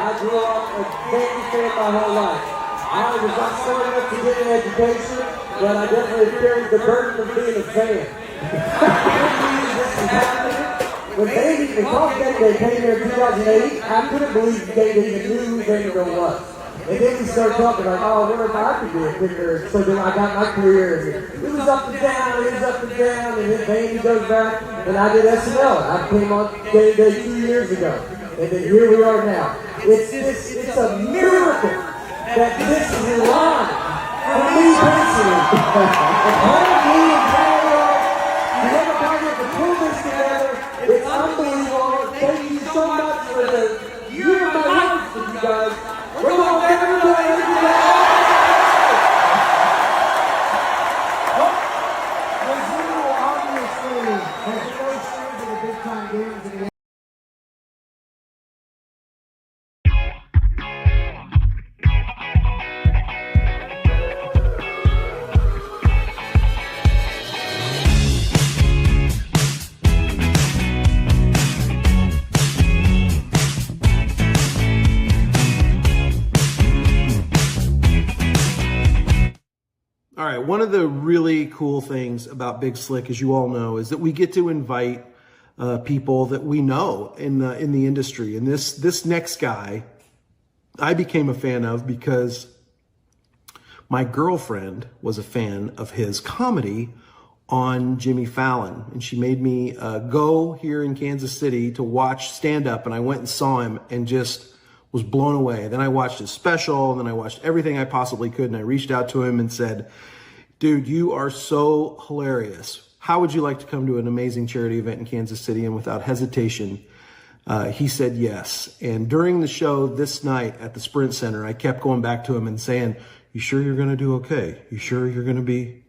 I grew up a Yankee fan my whole life. I was not smart enough to get an education, but I definitely carried the burden of being a fan. When Vandy, when Coffee Day came here in 2008, I couldn't believe they even knew who Vanderbilt was. And then we started talking like, oh, what if I could be a kicker? So then I got my career. It was up and down, and then Vandy goes back, and I did SNL. I came on Game Day 2 years ago. And then here we are now. It's a miracle that this is live for me personally. And all of me and Tyler, you have a partner to pull this together. It's unbelievable. Thank you so much for the year of my life with you guys. We're going to everybody. Brazil obviously has no experience in the big time games in the All right, one of the really cool things about Big Slick, as you all know, is that we get to invite people that we know in the industry. And this next guy, I became a fan of because my girlfriend was a fan of his comedy on Jimmy Fallon, and she made me go here in Kansas City to watch stand-up, and I went and saw him and just was blown away. Then I watched his special, and then I watched everything I possibly could, and I reached out to him and said, dude, you are so hilarious. How would you like to come to an amazing charity event in Kansas City? And without hesitation, he said yes. And during the show this night at the Sprint Center, I kept going back to him and saying, you sure you're going to do okay? You sure you're going to be,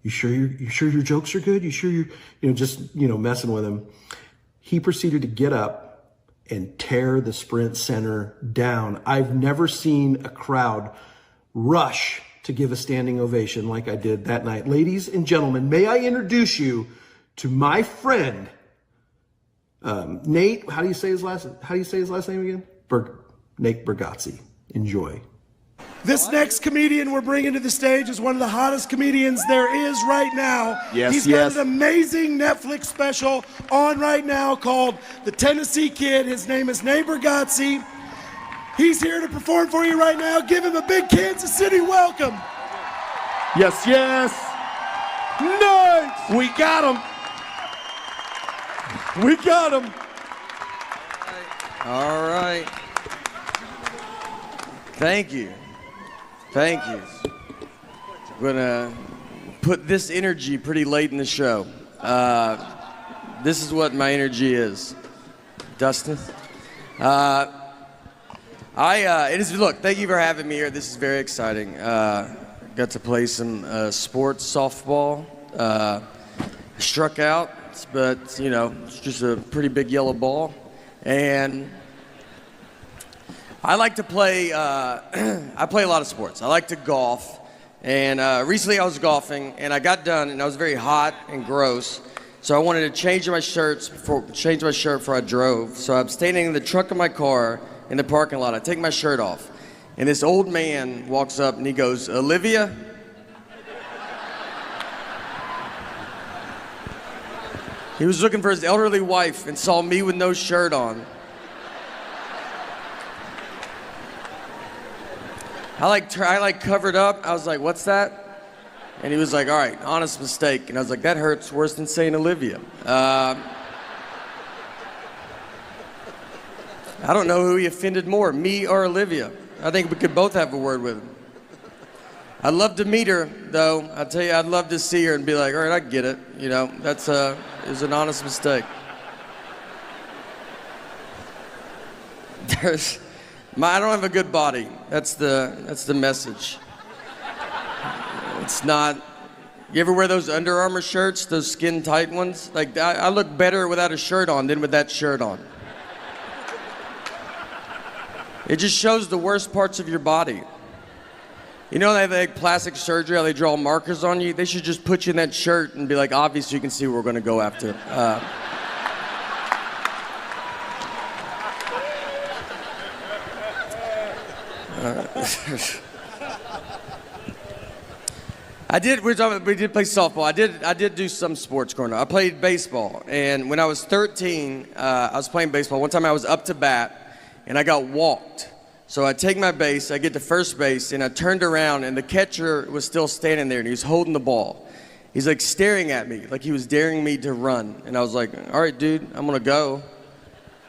you sure your jokes are good? You sure just messing with him. He proceeded to get up and tear the Sprint Center down. I've never seen a crowd rush to give a standing ovation like I did that night. Ladies and gentlemen, may I introduce you to my friend, Nate. How do you say his last name again? Nate Bargatze. Enjoy. This next comedian we're bringing to the stage is one of the hottest comedians there is right now. He's got an amazing Netflix special on right now called The Tennessee Kid. His name is Nate Bargatze. He's here to perform for you right now. Give him a big Kansas City welcome. Yes, yes. Nice. We got him. We got him. All right. Thank you. Thank you. I'm gonna put this energy pretty late in the show. This is what my energy is. Dustin? Look, thank you for having me here. This is very exciting. Got to play some sports softball. Struck out, but it's just a pretty big yellow ball. And I like to play, I play a lot of sports. I like to golf. And recently I was golfing and I got done and I was very hot and gross. So I wanted to change my shirt before I drove. So I'm standing in the trunk of my car in the parking lot. I take my shirt off, and this old man walks up and he goes, Olivia? He was looking for his elderly wife and saw me with no shirt on. I covered up. I was like, what's that? And he was like, all right, honest mistake. And I was like, that hurts worse than saying Olivia. I don't know who he offended more, me or Olivia. I think we could both have a word with him. I'd love to meet her, though. I'll tell you, I'd love to see her and be like, all right, I get it. It was an honest mistake. I don't have a good body. That's the message. It's not. You ever wear those Under Armour shirts, those skin tight ones? Like I look better without a shirt on than with that shirt on. It just shows the worst parts of your body. They have like plastic surgery, how they draw markers on you. They should just put you in that shirt and be like, obviously you can see what we're gonna go after. We did play softball. I did do some sports growing up. I played baseball, and when I was 13, I was playing baseball. One time I was up to bat, and I got walked. So I take my base, I get to first base, and I turned around, and the catcher was still standing there, and he was holding the ball. He's like staring at me, like he was daring me to run. And I was like, all right, dude, I'm gonna go.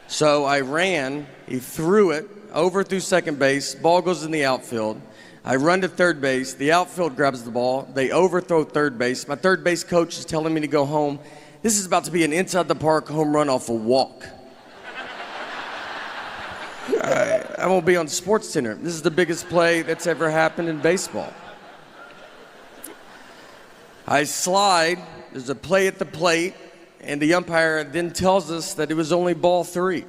So I ran, he threw it, over through second base, ball goes in the outfield. I run to third base, the outfield grabs the ball, they overthrow third base. My third base coach is telling me to go home. This is about to be an inside the park home run off a walk. I won't be on SportsCenter. This is the biggest play that's ever happened in baseball. I slide, there's a play at the plate, and the umpire then tells us that it was only ball 3.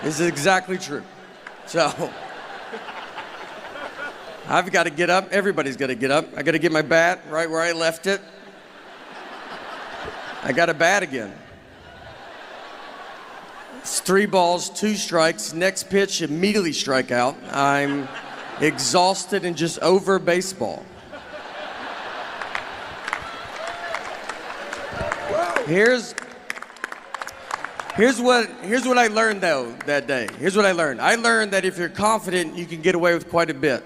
This is exactly true. So, I've got to get up. Everybody's got to get up. I got to get my bat right where I left it. I got a bat again. It's 3 balls, 2 strikes. Next pitch, immediately strike out. I'm exhausted and just over baseball. Here's what I learned though that day. Here's what I learned. I learned that if you're confident, you can get away with quite a bit.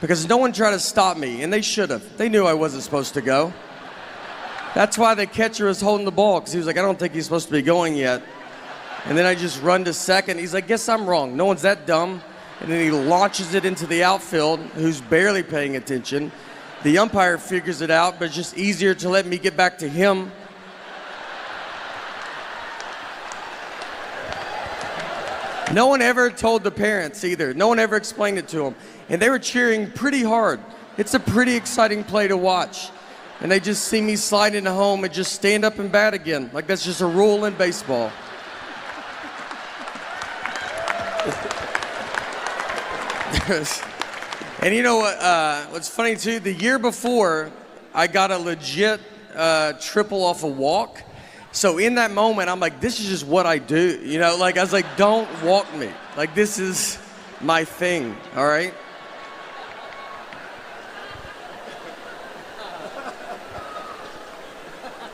Because no one tried to stop me, and they should have. They knew I wasn't supposed to go. That's why the catcher was holding the ball, because he was like, I don't think he's supposed to be going yet. And then I just run to second. He's like, guess I'm wrong. No one's that dumb. And then he launches it into the outfield, who's barely paying attention. The umpire figures it out, but it's just easier to let me get back to him. No one ever told the parents either. No one ever explained it to them. And they were cheering pretty hard. It's a pretty exciting play to watch. And they just see me slide into home and just stand up and bat again. Like that's just a rule in baseball. And you know what? What's funny too, the year before, I got a legit triple off a walk. So in that moment, I'm like, this is just what I do. You know, like I was like, don't walk me. Like this is my thing, all right?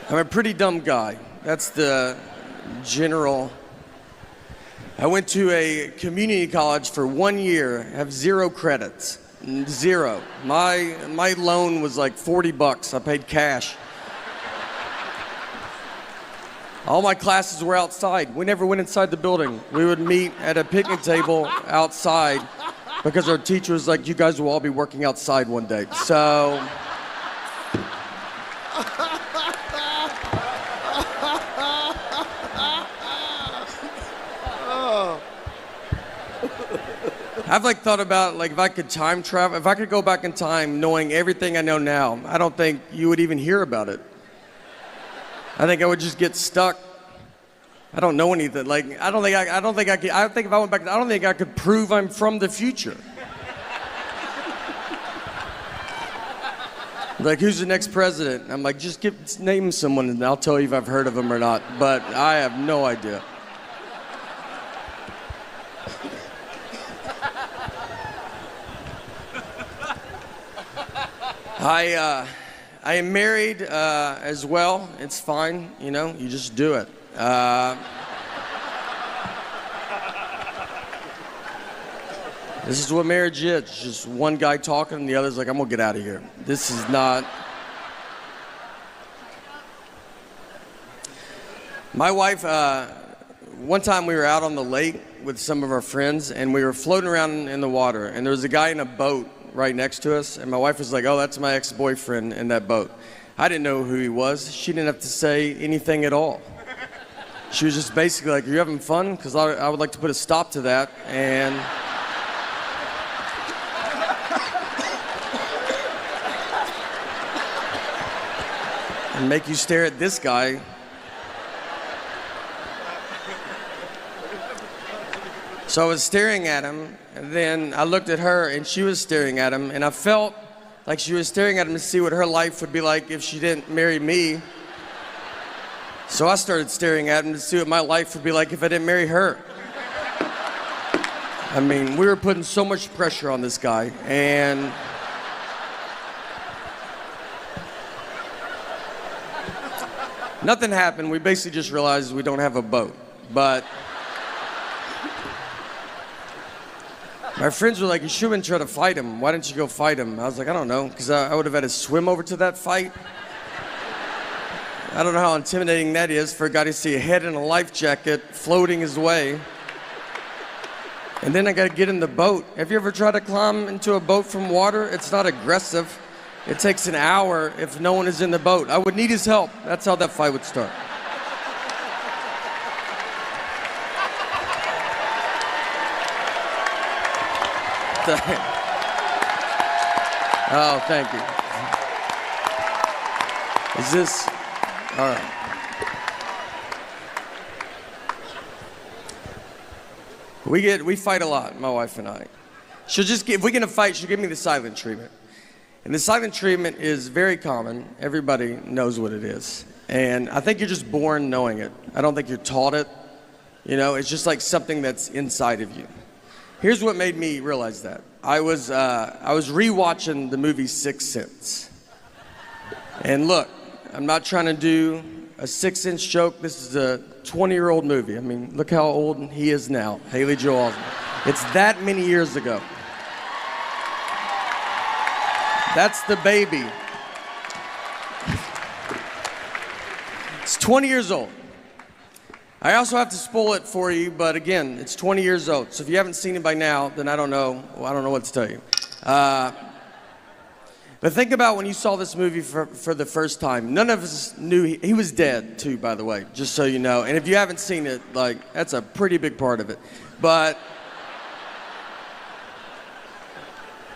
I'm a pretty dumb guy. That's the general. I went to a community college for 1 year, have 0 credits, 0. My loan was like $40. I paid cash. All my classes were outside. We never went inside the building. We would meet at a picnic table outside because our teacher was like, you guys will all be working outside one day. So. I've like thought about like if I could time travel, if I could go back in time knowing everything I know now, I don't think you would even hear about it. I think I would just get stuck. I don't know anything. Like I don't think if I went back, I don't think I could prove I'm from the future. Like who's the next president? I'm like, just name someone and I'll tell you if I've heard of them or not. But I have no idea. I am married as well. It's fine, you know, you just do it. This is what marriage is. It's just one guy talking and the other's like, I'm gonna get out of here. This is not. My wife, one time we were out on the lake with some of our friends and we were floating around in the water and there was a guy in a boat right next to us, and my wife was like, oh, that's my ex-boyfriend in that boat. I didn't know who he was. She didn't have to say anything at all. She was just basically like, are you having fun? Because I would like to put a stop to that, and make you stare at this guy. So I was staring at him, and then I looked at her, and she was staring at him, and I felt like she was staring at him to see what her life would be like if she didn't marry me. So I started staring at him to see what my life would be like if I didn't marry her. I mean, we were putting so much pressure on this guy, and nothing happened. We basically just realized we don't have a boat. But my friends were like, you shouldn't try to fight him. Why didn't you go fight him? I was like, I don't know, because I would have had to swim over to that fight. I don't know how intimidating that is for a guy to see a head in a life jacket floating his way. And then I got to get in the boat. Have you ever tried to climb into a boat from water? It's not aggressive. It takes an hour if no one is in the boat. I would need his help. That's how that fight would start. Oh, thank you. Is this, all right. We fight a lot, my wife and I. If we get in a fight, she'll give me the silent treatment. And the silent treatment is very common. Everybody knows what it is. And I think you're just born knowing it. I don't think you're taught it. You know, it's just like something that's inside of you. Here's what made me realize that. I was rewatching the movie Sixth Sense. And look, I'm not trying to do a 6-inch joke. This is a 20-year-old movie. I mean, look how old he is now, Haley Joel Osment. It's that many years ago. That's the baby. It's 20 years old. I also have to spoil it for you, but again, it's 20 years old. So if you haven't seen it by now, then I don't know what to tell you. But think about when you saw this movie for the first time. None of us knew he was dead, too, by the way, just so you know. And if you haven't seen it, like, that's a pretty big part of it. But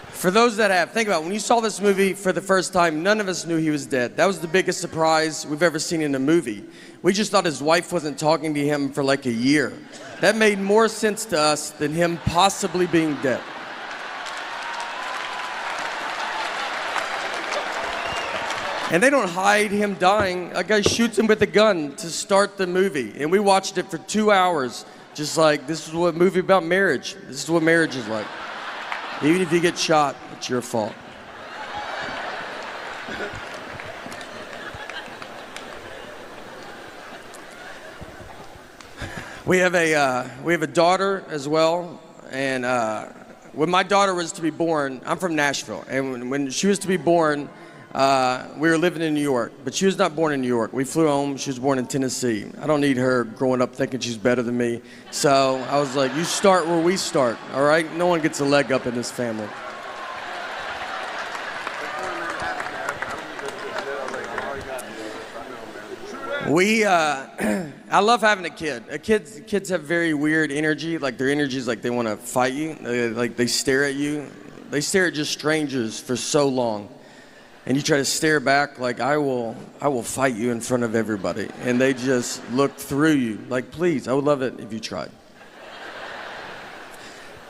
for those that have, think about it. When you saw this movie for the first time, none of us knew he was dead. That was the biggest surprise we've ever seen in a movie. We just thought his wife wasn't talking to him for like a year. That made more sense to us than him possibly being dead. And they don't hide him dying. A guy shoots him with a gun to start the movie. And we watched it for 2 hours, just like, this is what a movie about marriage. This is what marriage is like. Even if you get shot, it's your fault. We have a daughter as well, and when my daughter was to be born, I'm from Nashville, and when she was to be born, we were living in New York, but she was not born in New York. We flew home. She was born in Tennessee. I don't need her growing up thinking she's better than me. So I was like, you start where we start, all right? No one gets a leg up in this family. I love having a kid. Kids have very weird energy. Like their energy is like they want to fight you. They stare at you. They stare at just strangers for so long. And you try to stare back like, I will fight you in front of everybody. And they just look through you. Like, please, I would love it if you tried.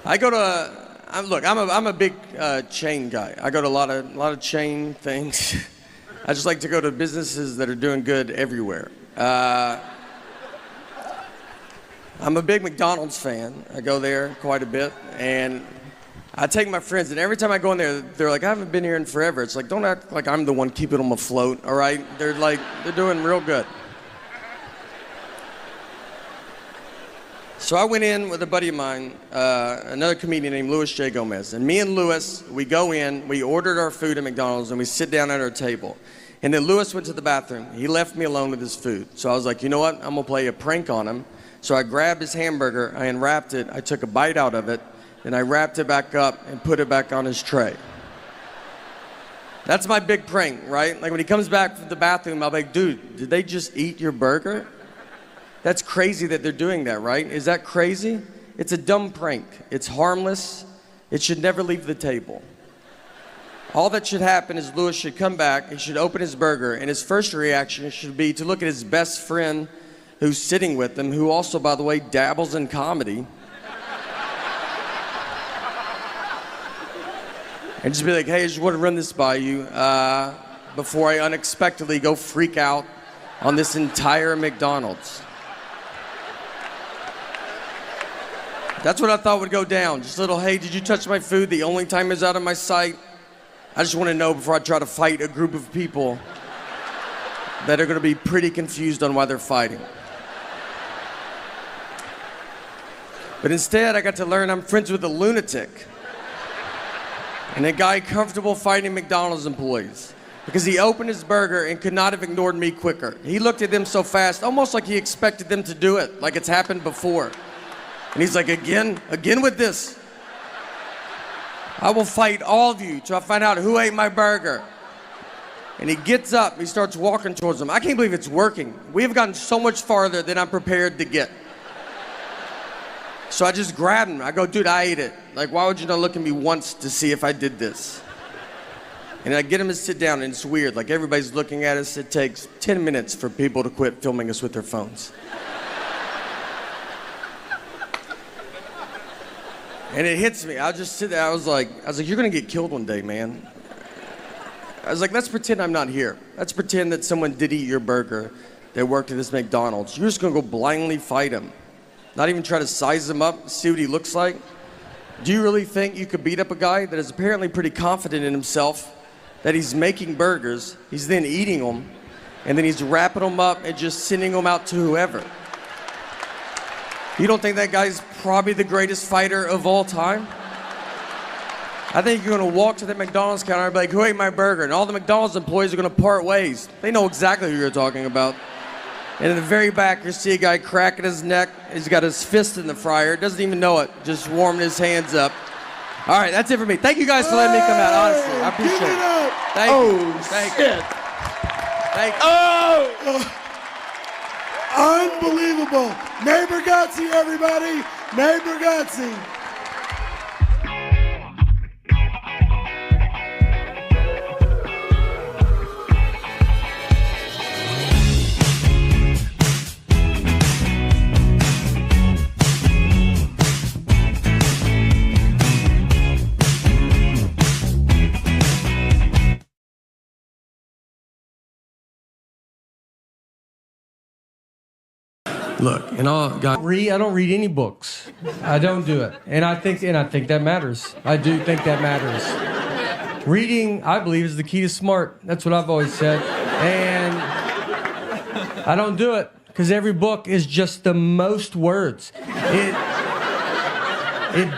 I'm a big chain guy. I go to a lot of chain things. I just like to go to businesses that are doing good everywhere. I'm a big McDonald's fan. I go there quite a bit. And I take my friends, and every time I go in there, they're like, I haven't been here in forever. It's like, don't act like I'm the one keeping them afloat, all right? They're doing real good. So I went in with a buddy of mine, another comedian named Louis J. Gomez. And me and Louis, we go in, we ordered our food at McDonald's, and we sit down at our table. And then Louis went to the bathroom. He left me alone with his food. So I was like, you know what? I'm going to play a prank on him. So I grabbed his hamburger, I unwrapped it, I took a bite out of it, and I wrapped it back up and put it back on his tray. That's my big prank, right? Like when he comes back from the bathroom, I'll be like, dude, did they just eat your burger? That's crazy that they're doing that, right? Is that crazy? It's a dumb prank. It's harmless. It should never leave the table. All that should happen is Louis should come back, he should open his burger, and his first reaction should be to look at his best friend who's sitting with him, who also, by the way, dabbles in comedy, and just be like, hey, I just want to run this by you before I unexpectedly go freak out on this entire McDonald's. That's what I thought would go down. Just a little, hey, did you touch my food? The only time it's out of my sight. I just want to know before I try to fight a group of people that are going to be pretty confused on why they're fighting. But instead, I got to learn I'm friends with a lunatic and a guy comfortable fighting McDonald's employees because he opened his burger and could not have ignored me quicker. He looked at them so fast, almost like he expected them to do it, like it's happened before. And he's like, again with this. I will fight all of you till I find out who ate my burger. And he gets up, he starts walking towards them. I can't believe it's working. We have gotten so much farther than I'm prepared to get. So I just grabbed him. I go, dude, I ate it. Like, why would you not look at me once to see if I did this? And I get him to sit down, and it's weird. Like, everybody's looking at us. It takes 10 minutes for people to quit filming us with their phones. And it hits me. I just sit there. I was like, you're gonna get killed one day, man. I was like, let's pretend I'm not here. Let's pretend that someone did eat your burger that worked at this McDonald's. You're just gonna go blindly fight him. Not even try to size him up, see what he looks like. Do you really think you could beat up a guy that is apparently pretty confident in himself, that he's making burgers, he's then eating them, and then he's wrapping them up and just sending them out to whoever? You don't think that guy's probably the greatest fighter of all time? I think you're gonna walk to the McDonald's counter and be like, who ate my burger? And all the McDonald's employees are gonna part ways. They know exactly who you're talking about. And in the very back, you see a guy cracking his neck. He's got his fist in the fryer, doesn't even know it, just warming his hands up. All right, that's it for me. Thank you guys for letting me come out, honestly. I appreciate it. Thank you. Thank you. Thank you. Oh! Unbelievable. May Bargatze, everybody. May Bargatze. Look, and I don't read any books. I don't do it, and I think that matters. I do think that matters. Reading, I believe, is the key to smart. That's what I've always said, and I don't do it because every book is just the most words. It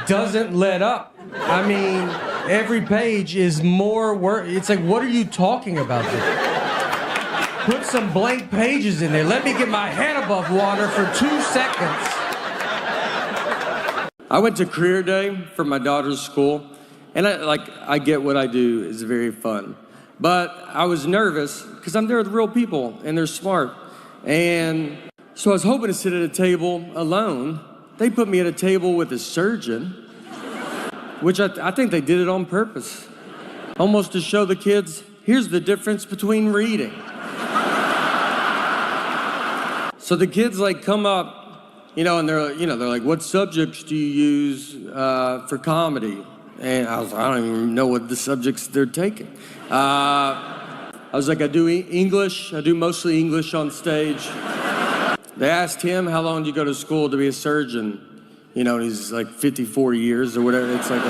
doesn't let up. I mean, every page is more words. It's like, what are you talking about there? Put some blank pages in there. Let me get my head above water for 2 seconds. I went to career day for my daughter's school, and I get what I do is very fun. But I was nervous because I'm there with real people, and they're smart. And so I was hoping to sit at a table alone. They put me at a table with a surgeon, which I think they did it on purpose. Almost to show the kids, here's the difference between reading. So the kids come up, and they're like, what subjects do you use for comedy? And I don't even know what the subjects they're taking. I was like, I do English. I do mostly English on stage. They asked him, how long did you go to school to be a surgeon? And he's like 54 years or whatever. It's like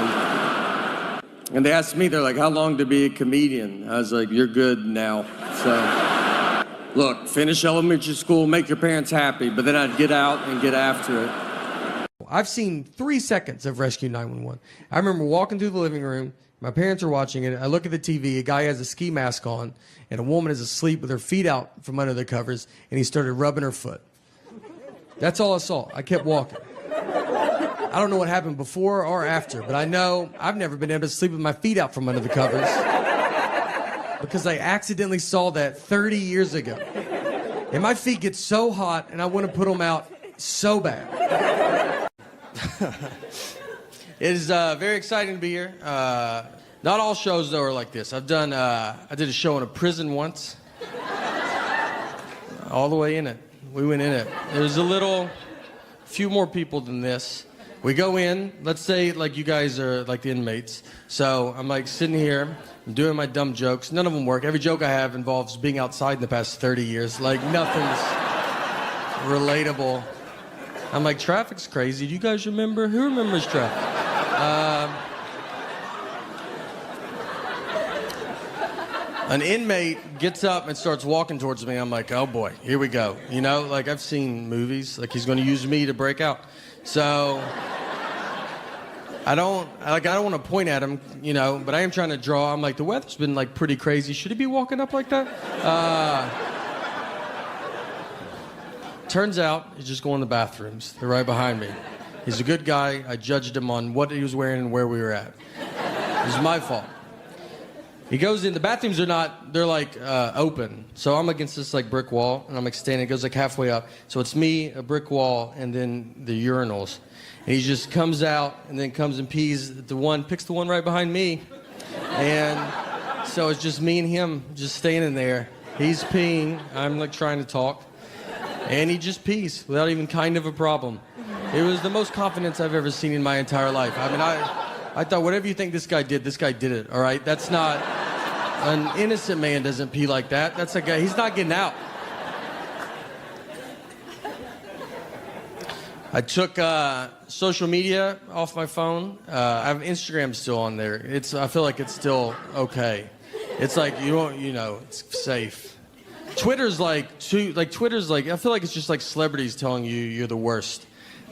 and they asked me, they're like, how long to be a comedian? I was like, you're good now. So. Look, finish elementary school, make your parents happy, but then I'd get out and get after it. I've seen 3 seconds of Rescue 911. I remember walking through the living room, my parents are watching it, I look at the TV, a guy has a ski mask on, and a woman is asleep with her feet out from under the covers, and he started rubbing her foot. That's all I saw. I kept walking. I don't know what happened before or after, but I know I've never been able to sleep with my feet out from under the covers. Because I accidentally saw that 30 years ago. And my feet get so hot, and I want to put them out so bad. It is very exciting to be here. Not all shows, though, are like this. I did a show in a prison once. All the way in it. We went in it. There was few more people than this. We go in, let's say like you guys are like the inmates. So I'm like sitting here, I'm doing my dumb jokes. None of them work. Every joke I have involves being outside in the past 30 years. Like nothing's relatable. I'm like, traffic's crazy. Do you guys remember? Who remembers traffic? An inmate gets up and starts walking towards me. I'm like, oh boy, here we go. You know, like I've seen movies, like he's gonna use me to break out. So I don't want to point at him, you know, but I am trying to draw. I'm like, the weather's been like pretty crazy. Should he be walking up like that? Turns out he's just going to the bathrooms. They're right behind me. He's a good guy. I judged him on what he was wearing and where we were at. It was my fault. He goes in, the bathrooms are not, they're like open. So I'm against this like brick wall and I'm like standing, it goes like halfway up. So it's me, a brick wall, and then the urinals. And he just comes out and then comes and pees at picks the one right behind me. And so it's just me and him just standing there. He's peeing, I'm like trying to talk. And he just pees without even kind of a problem. It was the most confidence I've ever seen in my entire life. I mean, I thought, whatever you think this guy did it, all right? That's not, an innocent man doesn't pee like that. That's a guy, he's not getting out. I took social media off my phone. I have Instagram still on there. I feel like it's still okay. It's like, it's safe. Twitter's like, I feel like it's just like celebrities telling you you're the worst.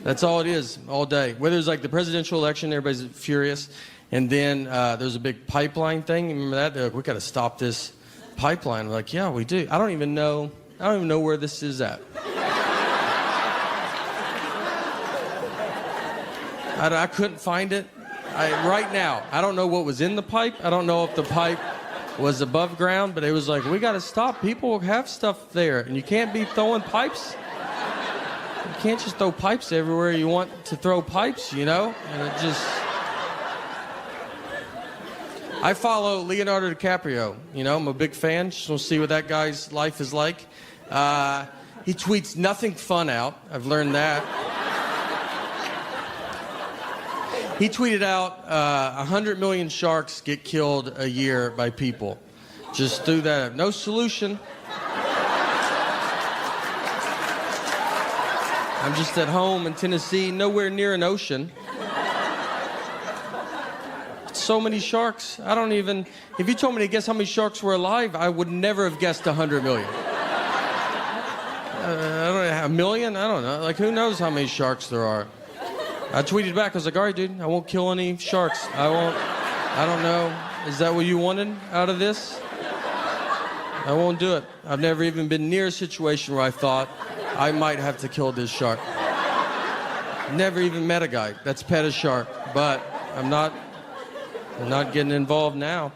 That's all it is, all day. Whether it's like the presidential election, everybody's furious. And then there's a big pipeline thing. Remember that? They're like, we got to stop this pipeline. I'm like, yeah, we do. I don't even know where this is at. I couldn't find it. Right now, I don't know what was in the pipe. I don't know if the pipe was above ground, but it was like, we got to stop. People have stuff there, and you can't be throwing pipes. You can't just throw pipes everywhere you want to throw pipes, you know? And it just... I follow Leonardo DiCaprio. You know, I'm a big fan. Just want to see what that guy's life is like. He tweets nothing fun out. I've learned that. He tweeted out 100 million sharks get killed a year by people. Just threw that. No solution. I'm just at home in Tennessee, nowhere near an ocean. So many sharks. I don't even... If you told me to guess how many sharks were alive, I would never have guessed 100 million. I don't know, a million? I don't know. Like, who knows how many sharks there are? I tweeted back. I was like, all right, dude, I won't kill any sharks. I don't know. Is that what you wanted out of this? I won't do it. I've never even been near a situation where I thought I might have to kill this shark. Never even met a guy that's pet a shark, but I'm not getting involved now.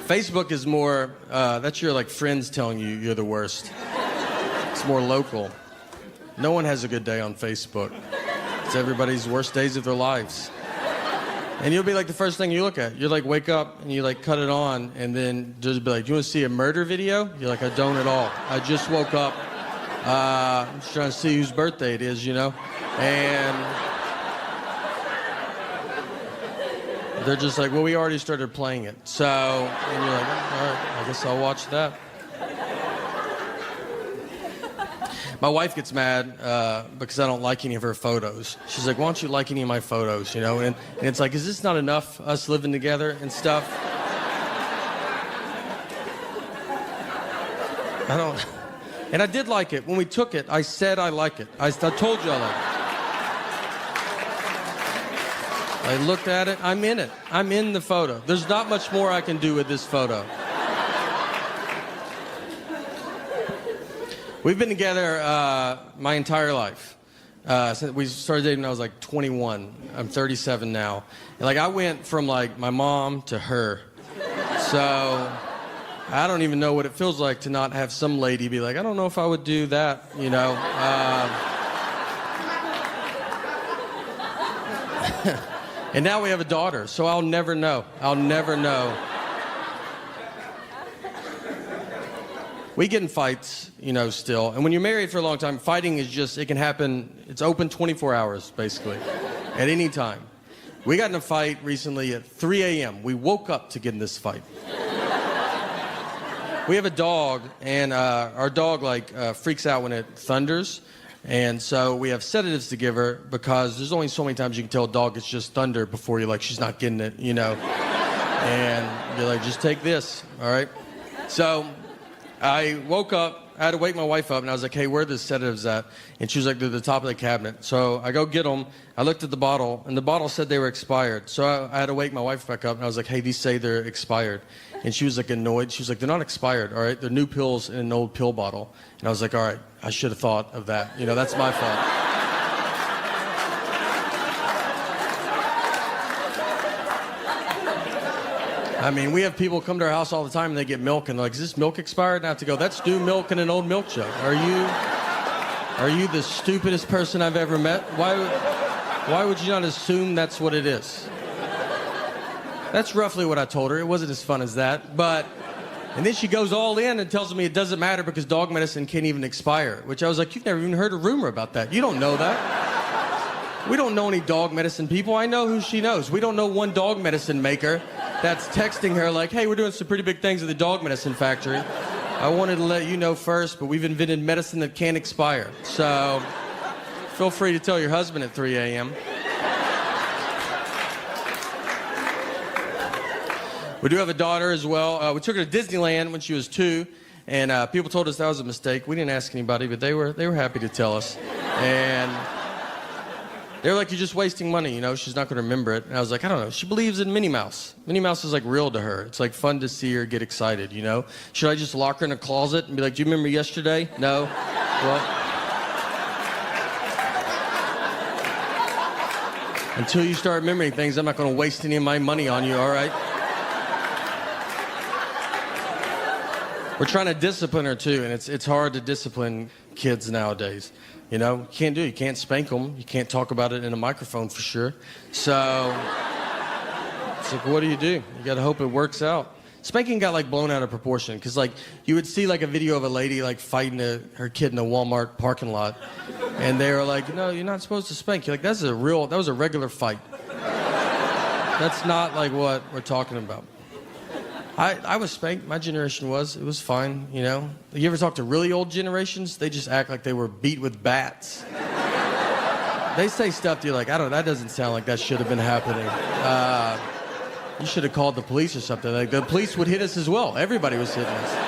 Facebook is more, that's your like friends telling you you're the worst. It's more local. No one has a good day on Facebook. It's everybody's worst days of their lives. And you'll be like the first thing you look at. You like wake up and you like cut it on and then just be like, do you want to see a murder video? You're like, I don't at all. I just woke up. I'm just trying to see whose birthday it is, you know? And they're just like, well, we already started playing it. So, and you're like, all right, I guess I'll watch that. My wife gets mad because I don't like any of her photos. She's like, why don't you like any of my photos, you know? And it's like, is this not enough, us living together and stuff? I don't... And I did like it. When we took it, I said I like it. I told you I like it. I looked at it. I'm in it. I'm in the photo. There's not much more I can do with this photo. We've been together my entire life. Since we started dating when I was like 21. I'm 37 now. And like I went from like my mom to her. So I don't even know what it feels like to not have some lady be like, I don't know if I would do that, you know. And now we have a daughter, so I'll never know. I'll never know We get in fights, you know, still. And when you're married for a long time, fighting is just, it can happen, it's open 24 hours, basically, at any time. We got in a fight recently at 3 a.m. We woke up to get in this fight. We have a dog, and our dog, freaks out when it thunders. And so we have sedatives to give her because there's only so many times you can tell a dog it's just thunder before you're like, she's not getting it, you know. And you're like, just take this, all right? So I woke up, I had to wake my wife up, and I was like, hey, where are the sedatives at? And she was like, they're at the top of the cabinet. So I go get them. I looked at the bottle, and the bottle said they were expired. So I had to wake my wife back up, and I was like, hey, these say they're expired. And she was like annoyed. She was like, they're not expired, all right? They're new pills in an old pill bottle. And I was like, all right, I should have thought of that. You know, that's my fault. I mean, we have people come to our house all the time and they get milk and they're like, is this milk expired? And I have to go, that's new milk in an old milk jug. Are you the stupidest person I've ever met? Why would you not assume that's what it is? That's roughly what I told her. It wasn't as fun as that, and then she goes all in and tells me it doesn't matter because dog medicine can't even expire, which I was like, you've never even heard a rumor about that. You don't know that. We don't know any dog medicine people. I know who she knows. We don't know one dog medicine maker that's texting her like, hey, we're doing some pretty big things at the dog medicine factory. I wanted to let you know first, but we've invented medicine that can't expire. So feel free to tell your husband at 3 a.m. We do have a daughter as well. We took her to Disneyland when she was 2, and people told us that was a mistake. We didn't ask anybody, but they were happy to tell us. And they were like, you're just wasting money, you know, she's not going to remember it. And I was like, I don't know. She believes in Minnie Mouse. Minnie Mouse is like real to her. It's like fun to see her get excited, you know. Should I just lock her in a closet and be like, do you remember yesterday? No? Well, until you start remembering things, I'm not going to waste any of my money on you, all right? We're trying to discipline her too, and it's hard to discipline kids nowadays. You know, you can't do it. You can't spank them. You can't talk about it in a microphone for sure. So it's like, what do? You got to hope it works out. Spanking got like blown out of proportion because like you would see like a video of a lady like fighting her kid in a Walmart parking lot, and they were like, no, you're not supposed to spank. You're like, that was a regular fight. That's not like what we're talking about. I was spanked. My generation was. It was fine, you know. You ever talk to really old generations? They just act like they were beat with bats. They say stuff to you like, that doesn't sound like that should have been happening. You should have called the police or something. Like, the police would hit us as well. Everybody was hitting us.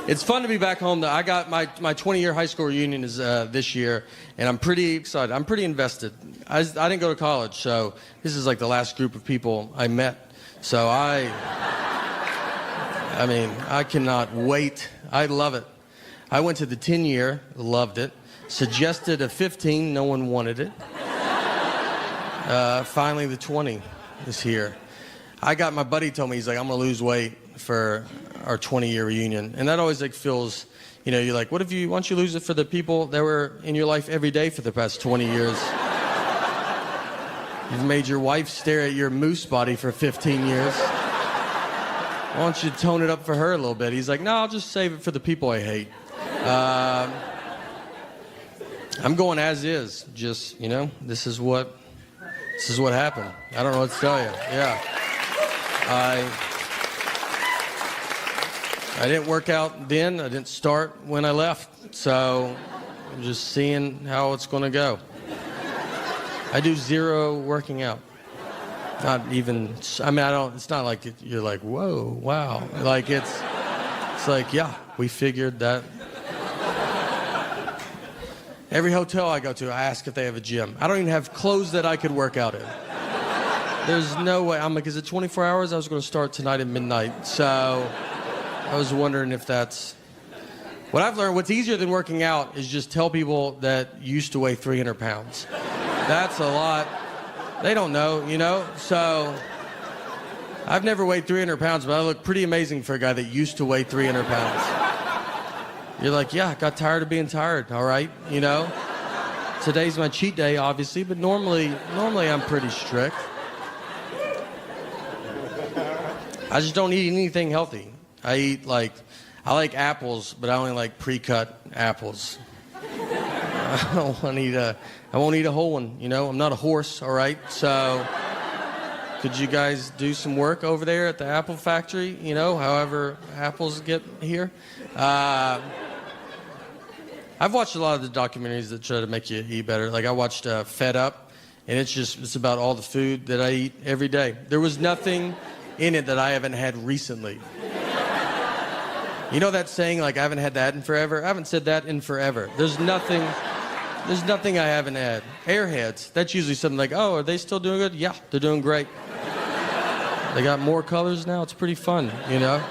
It's fun to be back home, though. I got my 20-year high school reunion is this year, and I'm pretty excited. I'm pretty invested. I didn't go to college, so this is like the last group of people I met. So I mean, I cannot wait. I love it. I went to the 10-year, loved it. Suggested a 15, no one wanted it. Finally, the 20 is here. My buddy told me, he's like, I'm going to lose weight for our 20-year reunion. And that always like feels, you know, you're like, why don't you lose it for the people that were in your life every day for the past 20 years? You've made your wife stare at your moose body for 15 years. Why don't you tone it up for her a little bit? He's like, no, I'll just save it for the people I hate. I'm going as is. Just, you know, this is what happened. I don't know what to tell you. Yeah. I didn't work out then. I didn't start when I left. So I'm just seeing how it's going to go. I do zero working out. Not even, I mean, it's not like you're like, whoa, wow. Like it's like, yeah, we figured that. Every hotel I go to, I ask if they have a gym. I don't even have clothes that I could work out in. There's no way. I'm like, is it 24 hours? I was going to start tonight at midnight. So I was wondering if that's... What I've learned, what's easier than working out is just tell people that you used to weigh 300 pounds. That's a lot. They don't know, you know? So I've never weighed 300 pounds, but I look pretty amazing for a guy that used to weigh 300 pounds. You're like, yeah, I got tired of being tired, all right, you know? Today's my cheat day, obviously, but normally I'm pretty strict. I just don't eat anything healthy. I like apples, but I only like pre-cut apples. I won't eat a whole one, you know? I'm not a horse, all right? So could you guys do some work over there at the apple factory, you know, however apples get here? I've watched a lot of the documentaries that try to make you eat better. Like I watched Fed Up, and it's about all the food that I eat every day. There was nothing in it that I haven't had recently. You know that saying, like, I haven't had that in forever? I haven't said that in forever. There's nothing I haven't had. Airheads, that's usually something like, oh, are they still doing good? Yeah, they're doing great. They got more colors now. It's pretty fun, you know?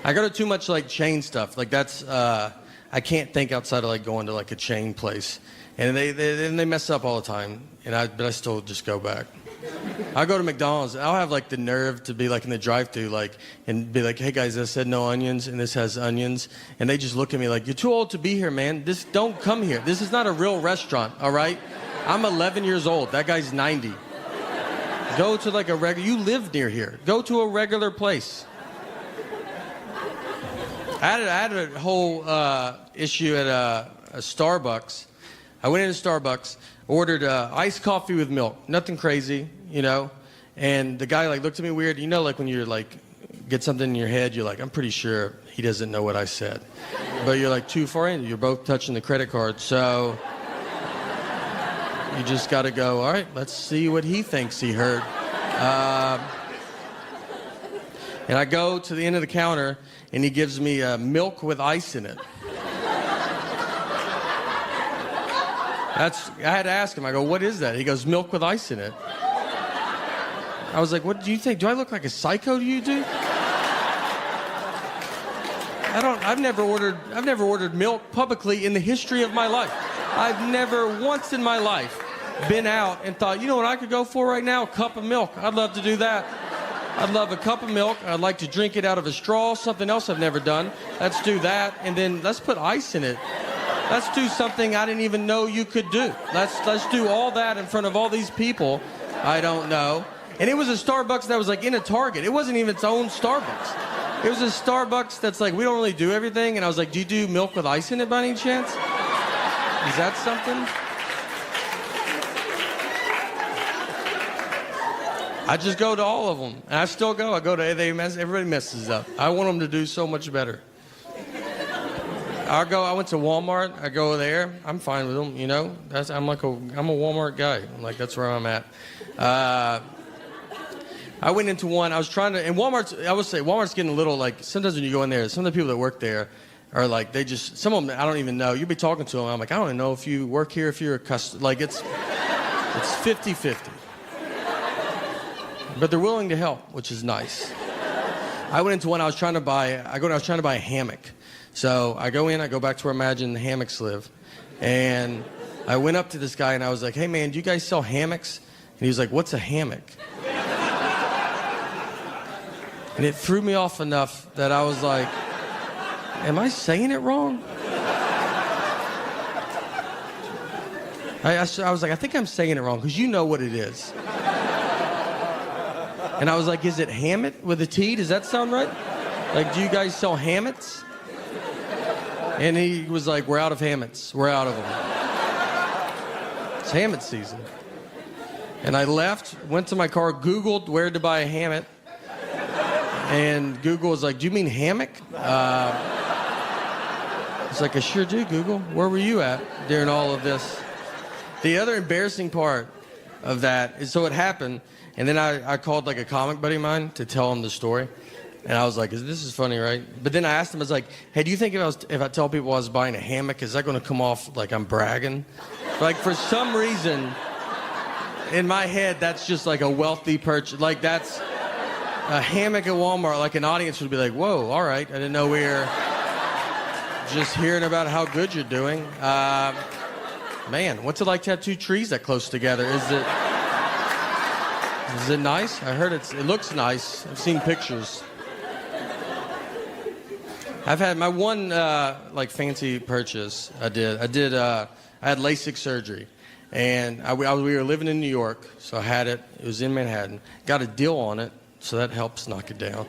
I go to too much, like, chain stuff. Like, that's, I can't think outside of, like, going to, like, a chain place. And they mess up all the time, but I still just go back. I'll go to McDonald's, and I'll have, like, the nerve to be, like, in the drive-thru, like, and be like, hey, guys, I said no onions, and this has onions. And they just look at me like, you're too old to be here, man. Don't come here. This is not a real restaurant, all right? I'm 11 years old. That guy's 90. Go to, like, you live near here. Go to a regular place. I had a whole issue at a Starbucks. I went into Starbucks, ordered iced coffee with milk. Nothing crazy, you know. And the guy, like, looked at me weird. You know, like, when you're, like, get something in your head, you're like, I'm pretty sure he doesn't know what I said. But you're, like, too far in. You're both touching the credit card. So you just got to go, all right, let's see what he thinks he heard. And I go to the end of the counter, and he gives me milk with ice in it. I had to ask him. I go, what is that? He goes, milk with ice in it. I was like, what do you think? Do I look like a psycho to you, dude? I've never ordered milk publicly in the history of my life. I've never once in my life been out and thought, you know what I could go for right now? A cup of milk. I'd love to do that. I'd love a cup of milk. I'd like to drink it out of a straw. Something else I've never done. Let's do that. And then let's put ice in it. Let's do something I didn't even know you could do. Let's do all that in front of all these people I don't know. And it was a Starbucks that was like in a Target. It wasn't even its own Starbucks. It was a Starbucks that's like, we don't really do everything. And I was like, do you do milk with ice in it by any chance? Is that something? I just go to all of them. And I still go. I go to, everybody messes up. I want them to do so much better. I went to Walmart. I go there. I'm fine with them, you know. I'm a Walmart guy. Like, that's where I'm at. I went into one. I was trying to, and Walmart's getting a little, like, sometimes when you go in there, some of the people that work there are like, some of them I don't even know. You'll be talking to them. I'm like, I don't even know if you work here, if you're a customer. Like, it's 50-50. But they're willing to help, which is nice. I went into one. I was trying to buy a hammock. So I go in, I go back to where I imagine the hammocks live. And I went up to this guy and I was like, hey man, do you guys sell hammocks? And he was like, what's a hammock? And it threw me off enough that I was like, am I saying it wrong? I was like, I think I'm saying it wrong because you know what it is. And I was like, is it hammock with a T? Does that sound right? Like, do you guys sell hammocks? And he was like, we're out of hammocks. We're out of them. It's hammock season. And I left, went to my car, Googled where to buy a hammock. And Google was like, do you mean hammock? I was like, I sure do, Google. Where were you at during all of this? The other embarrassing part of that is, so it happened, and then I called like a comic buddy of mine to tell him the story. And I was like, this is funny, right? But then I asked him, I was like, hey, do you think if I tell people I was buying a hammock, is that going to come off like I'm bragging? Like, for some reason, in my head, that's just like a wealthy purchase. Like, that's a hammock at Walmart. Like, an audience would be like, whoa, all right. I didn't know we were just hearing about how good you're doing. Man, what's it like to have two trees that close together? Is it nice? I heard it looks nice. I've seen pictures. I've had my one like fancy purchase. I had LASIK surgery, and we were living in New York, so I had it. It was in Manhattan. Got a deal on it so that helps knock it down.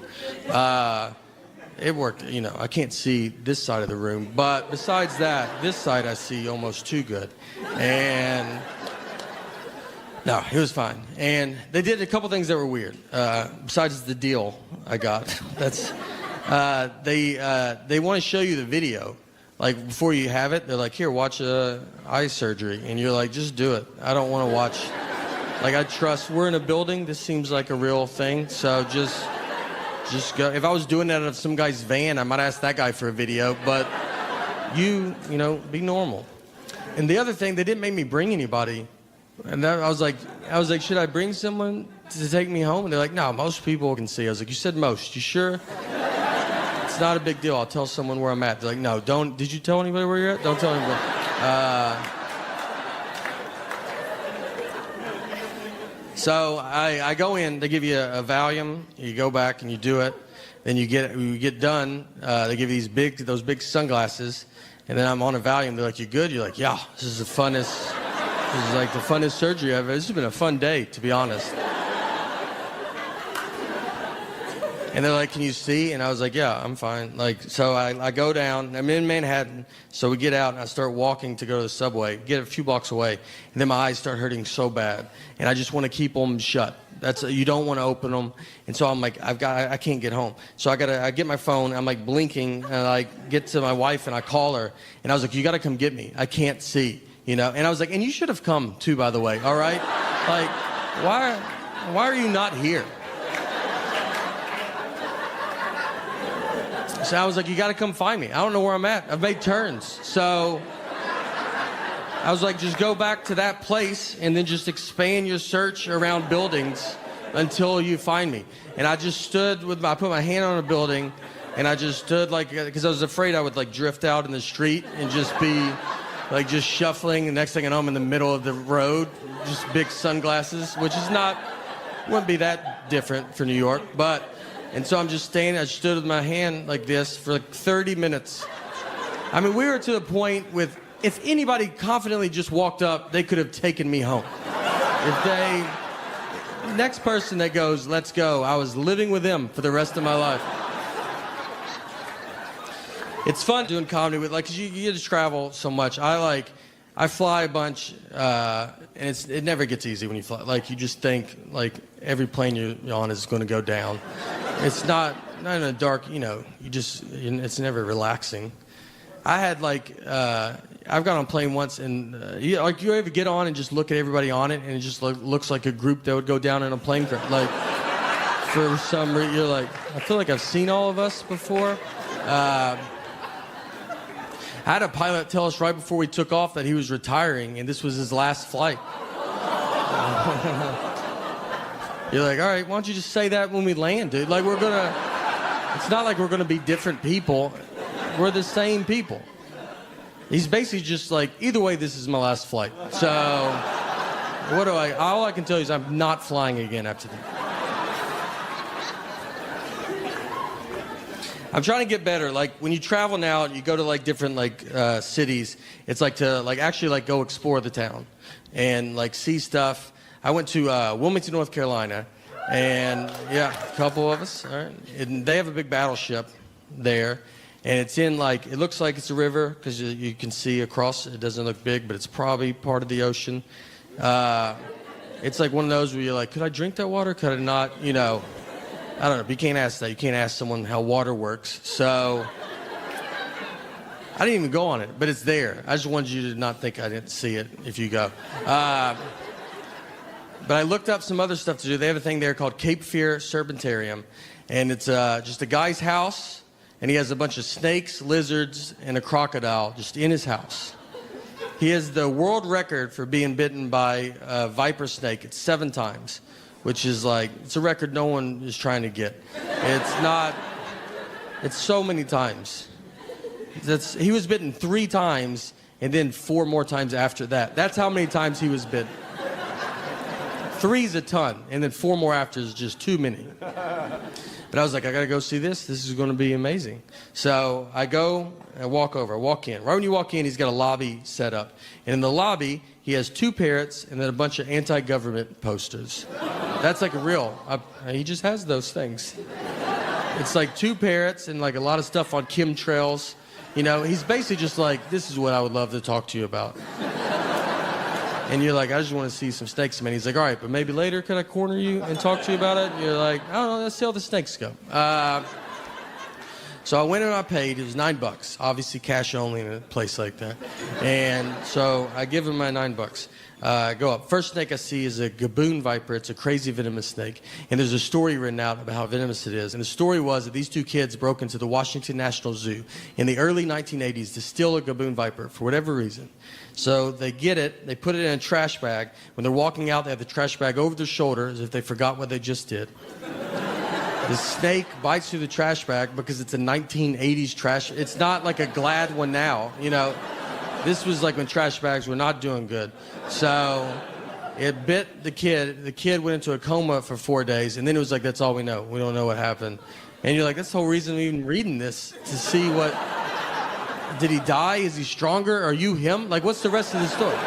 It worked, you know, I can't see this side of the room, but besides that, this side I see almost too good. And no, it was fine. And they did a couple things that were weird, besides the deal I got. That's, they want to show you the video. Like, before you have it, they're like, here, watch eye surgery. And you're like, just do it. I don't want to watch. Like, I trust, we're in a building, this seems like a real thing, so just go. If I was doing that out of some guy's van, I might ask that guy for a video, but you know, be normal. And the other thing, they didn't make me bring anybody. And then I was like, should I bring someone to take me home? And they're like, no, most people can see. I was like, you said most, you sure? It's not a big deal, I'll tell someone where I'm at. They're like, no, don't, did you tell anybody where you're at? Don't tell anybody. So I go in, they give you a Valium, you go back and you do it, then you get done, they give you those big sunglasses, and then I'm on a Valium, they're like, you good? You're like, yeah, this is like the funnest surgery ever. This has been a fun day, to be honest. And they're like, can you see? And I was like, yeah, I'm fine. Like, so I go down, I'm in Manhattan, so we get out and I start walking to go to the subway, get a few blocks away, and then my eyes start hurting so bad. And I just want to keep them shut. You don't want to open them. And so I'm like, I can't get home. So I get my phone, I'm like blinking, and I get to my wife and I call her, and I was like, you got to come get me. I can't see, you know? And I was like, and you should have come too, by the way, all right? Like, why are you not here? So I was like, you got to come find me. I don't know where I'm at. I've made turns. So I was like, just go back to that place and then just expand your search around buildings until you find me. And I just stood I put my hand on a building and I just stood like, because I was afraid I would like drift out in the street and just be like just shuffling. And next thing I know, I'm in the middle of the road, just big sunglasses, which is wouldn't be that different for New York, and so I'm just standing, I stood with my hand like this for like 30 minutes. I mean, we were to the point with, if anybody confidently just walked up, they could have taken me home. Next person that goes, let's go, I was living with them for the rest of my life. It's fun doing comedy with, like, 'cause you get to travel so much. I fly a bunch, and it never gets easy when you fly. Like, you just think, like, every plane you're on is going to go down. It's not in a dark, you know, it's never relaxing. I had, like, I've got on a plane once, and, you ever get on and just look at everybody on it, and it just looks like a group that would go down in a plane crash. Like, for some reason, you're like, I feel like I've seen all of us before. I had a pilot tell us right before we took off that he was retiring, and this was his last flight. You're like, all right, why don't you just say that when we land, dude? Like, it's not like we're gonna be different people. We're the same people. He's basically just like, either way, this is my last flight. So, all I can tell you is I'm not flying again after that. I'm trying to get better. Like, when you travel now, you go to like different like cities. It's like to like actually like go explore the town and like see stuff. I went to Wilmington, North Carolina, and yeah, a couple of us. All right, and they have a big battleship there, and it's in like, it looks like it's a river because you can see across. It doesn't look big, but it's probably part of the ocean. It's like one of those where you're like, could I drink that water? Could I not? You know. I don't know, but you can't ask that. You can't ask someone how water works. So I didn't even go on it, but it's there. I just wanted you to not think I didn't see it if you go. But I looked up some other stuff to do. They have a thing there called Cape Fear Serpentarium. And it's just a guy's house, and he has a bunch of snakes, lizards, and a crocodile just in his house. He has the world record for being bitten by a viper snake. It's 7 times. Which is like, it's a record no one is trying to get. It's so many times. He was bitten 3 times, and then 4 more times after that. That's how many times he was bitten. 3's a ton, and then 4 more after is just too many. But I was like, I gotta go see this. This is gonna be amazing. So I go, I walk over, I walk in. Right when you walk in, he's got a lobby set up. And in the lobby, he has 2 parrots and then a bunch of anti-government posters. That's like a real, he just has those things. It's like 2 parrots and like a lot of stuff on chemtrails. You know, he's basically just like, this is what I would love to talk to you about. And you're like, I just want to see some snakes, man. He's like, all right, but maybe later could I corner you and talk to you about it? And you're like, I don't know, let's see how the snakes go. So I went and I paid. It was $9, obviously cash only in a place like that. And so I give him my $9. I go up. First snake I see is a gaboon viper. It's a crazy venomous snake. And there's a story written out about how venomous it is. And the story was that these 2 kids broke into the Washington National Zoo in the early 1980s to steal a gaboon viper for whatever reason. So they get it, they put it in a trash bag. When they're walking out, they have the trash bag over their shoulder as if they forgot what they just did. The snake bites through the trash bag because it's a 1980s trash. It's not like a Glad one now, you know. This was like when trash bags were not doing good. So it bit the kid. The kid went into a coma for 4 days, and then it was like, that's all we know. We don't know what happened. And you're like, that's the whole reason I'm even reading this, to see what... Did he die? Is he stronger? Are you him? Like, what's the rest of the story?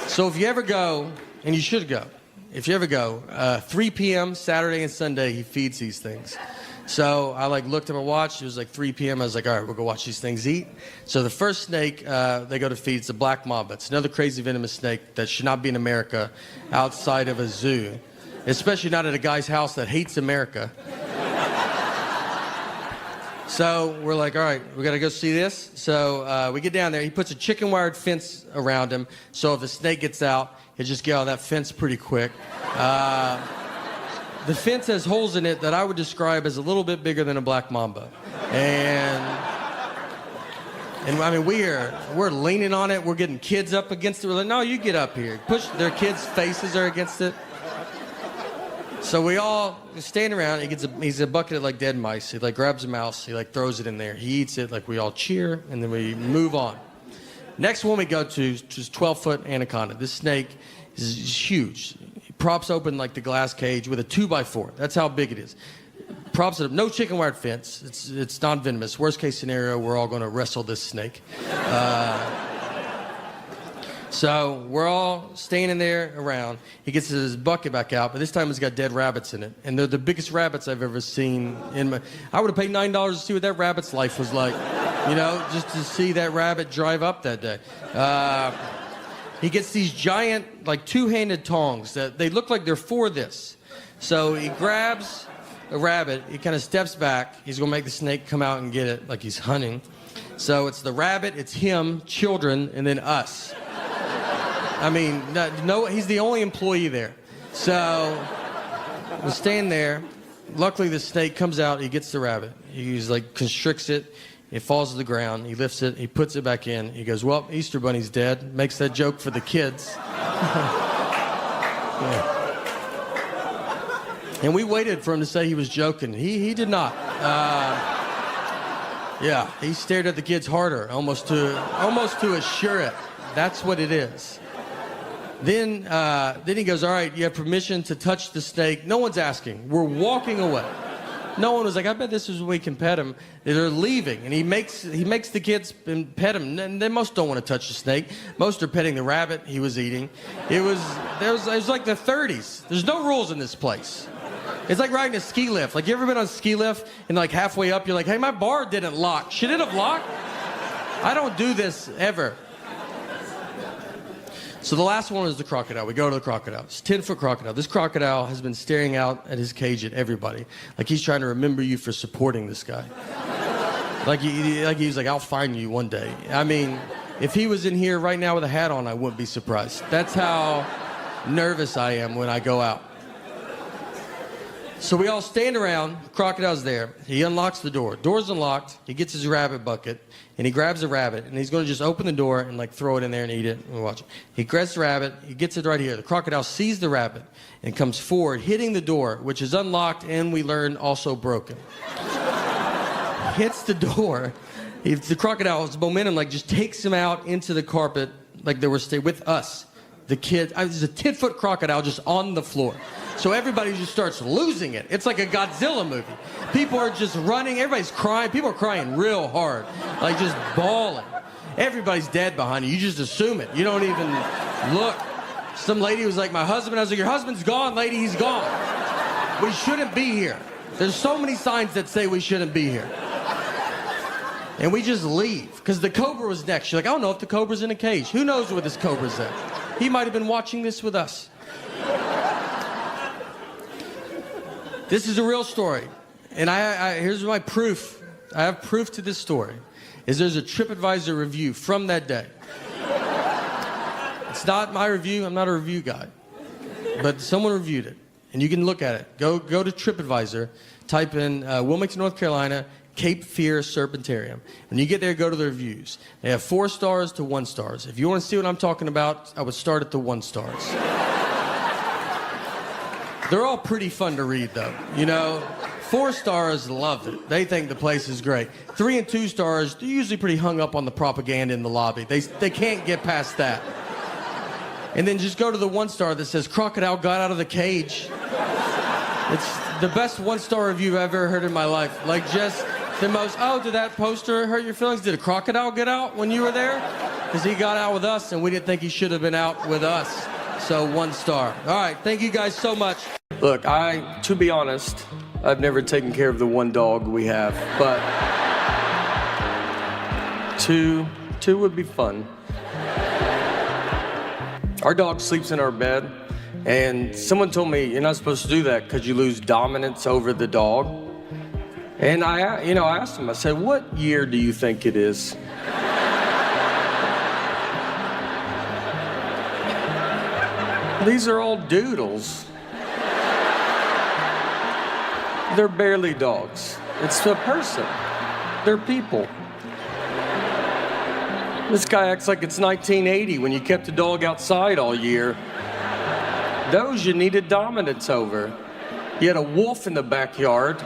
So if you ever go, and you should go, if you ever go, 3 p.m. Saturday and Sunday, he feeds these things. So I looked at my watch. It was like 3 p.m. I was like, all right, we'll go watch these things eat. So the first snake they go to feed is the black mamba. It's another crazy venomous snake that should not be in America outside of a zoo. Especially not at a guy's house that hates America. So we're like, all right, we gotta go see this. So we get down there. He puts a chicken wired fence around him. So if the snake gets out, he'll just get out of that fence pretty quick. The fence has holes in it that I would describe as a little bit bigger than a black mamba. And I mean, we're leaning on it. We're getting kids up against it. We're like, no, you get up here. Push, their kids' faces are against it. So we all stand around. He's a bucket of dead mice. He grabs a mouse. He throws it in there. He eats it. We all cheer, and then we move on. Next one we go to is 12-foot anaconda. This snake is huge. He props open the glass cage with a 2x4. That's how big it is. Props it up. No chicken wired fence. It's non-venomous. Worst case scenario, we're all going to wrestle this snake. So we're all standing there around. He gets his bucket back out, but this time it's got dead rabbits in it. And they're the biggest rabbits I've ever seen in my... I would have paid $9 to see what that rabbit's life was like. You know, just to see that rabbit drive up that day. He gets these giant, 2-handed tongs that they look like they're for this. So he grabs a rabbit. He kind of steps back. He's going to make the snake come out and get it like he's hunting. So it's the rabbit, it's him, children, and then us. I mean, no, he's the only employee there. So we stand there. Luckily, the snake comes out. He gets the rabbit. He constricts it. It falls to the ground. He lifts it. He puts it back in. He goes, well, Easter Bunny's dead. Makes that joke for the kids. Yeah. And we waited for him to say he was joking. He did not. Yeah, he stared at the kids harder, almost to assure it. That's what it is. Then he goes, all right, you have permission to touch the snake. No one's asking. We're walking away. No one was like, I bet this is when we can pet him. They're leaving, and he makes the kids pet him. And they most don't want to touch the snake. Most are petting the rabbit he was eating. It was like the 30s. There's no rules in this place. It's like riding a ski lift. You ever been on a ski lift and halfway up you're like, hey, my bar didn't lock. Should it have locked? I don't do this ever. So the last one is the crocodile. We go to the crocodile. It's a 10-foot crocodile. This crocodile has been staring out at his cage at everybody. He's trying to remember you for supporting this guy. He's like, I'll find you one day. I mean, if he was in here right now with a hat on, I wouldn't be surprised. That's how nervous I am when I go out. So we all stand around. Crocodile's there. He unlocks the door. Door's unlocked. He gets his rabbit bucket, and he grabs a rabbit, and he's going to just open the door and throw it in there and eat it. And watch it. He grabs the rabbit. He gets it right here. The crocodile sees the rabbit and comes forward, hitting the door, which is unlocked and we learn also broken. Hits the door. If the crocodile's momentum like just takes him out into the carpet, like they were staying with us, the kid. There's a 10-foot crocodile just on the floor. So everybody just starts losing it. It's like a Godzilla movie. People are just running. Everybody's crying. People are crying real hard, like just bawling. Everybody's dead behind you. You just assume it. You don't even look. Some lady was like, my husband. I was like, your husband's gone, lady. He's gone. We shouldn't be here. There's so many signs that say we shouldn't be here. And we just leave, because the cobra was next. She's like, I don't know if the cobra's in a cage. Who knows where this cobra's at? He might have been watching this with us. This is a real story. And here's my proof. I have proof to this story. Is there's a TripAdvisor review from that day. It's not my review. I'm not a review guy. But someone reviewed it. And you can look at it. Go to TripAdvisor. Type in Wilmington, North Carolina, Cape Fear Serpentarium. When you get there, go to the reviews. They have 4 stars to 1 stars. If you want to see what I'm talking about, I would start at the 1 stars. They're all pretty fun to read, though. You know, 4 stars loved it. They think the place is great. 3 and 2 stars, they're usually pretty hung up on the propaganda in the lobby. They can't get past that. And then just go to the 1 star that says, crocodile got out of the cage. It's the best 1-star review I've ever heard in my life. Like, just the most, oh, did that poster hurt your feelings? Did a crocodile get out when you were there? Because he got out with us, and we didn't think he should have been out with us. So 1 star. All right, thank you guys so much. Look, to be honest, I've never taken care of the 1 dog we have, but 2 would be fun. Our dog sleeps in our bed. And someone told me, you're not supposed to do that because you lose dominance over the dog. And I asked him, I said, what year do you think it is? These are all doodles. They're barely dogs. It's a person. They're people. This guy acts like it's 1980 when you kept the dog outside all year. Those you needed dominance over. You had a wolf in the backyard.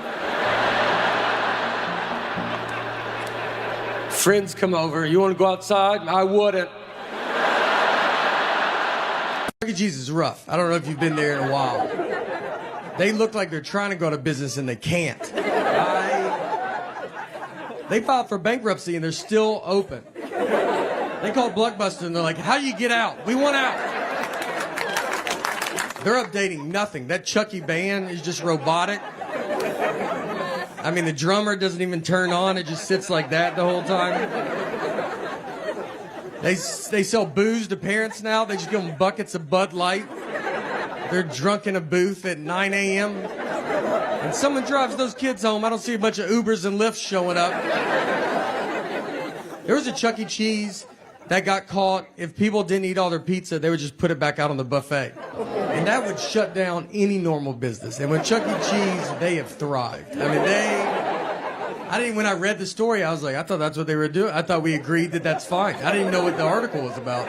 Friends come over. You want to go outside? I wouldn't. Chuck E. Cheese is rough. I don't know if you've been there in a while. They look like they're trying to go to business and they can't. They filed for bankruptcy and they're still open. They call Blockbuster and they're like, how do you get out? We want out. They're updating nothing. That Chucky band is just robotic. I mean, the drummer doesn't even turn on. It just sits like that the whole time. They sell booze to parents now. They just give them buckets of Bud Light. They're drunk in a booth at 9 a.m. And someone drives those kids home. I don't see a bunch of Ubers and Lyfts showing up. There was a Chuck E. Cheese that got caught. If people didn't eat all their pizza, they would just put it back out on the buffet. And that would shut down any normal business. And with Chuck E. Cheese, they have thrived. I mean, when I read the story, I was like, I thought that's what they were doing. I thought we agreed that that's fine. I didn't even know what the article was about.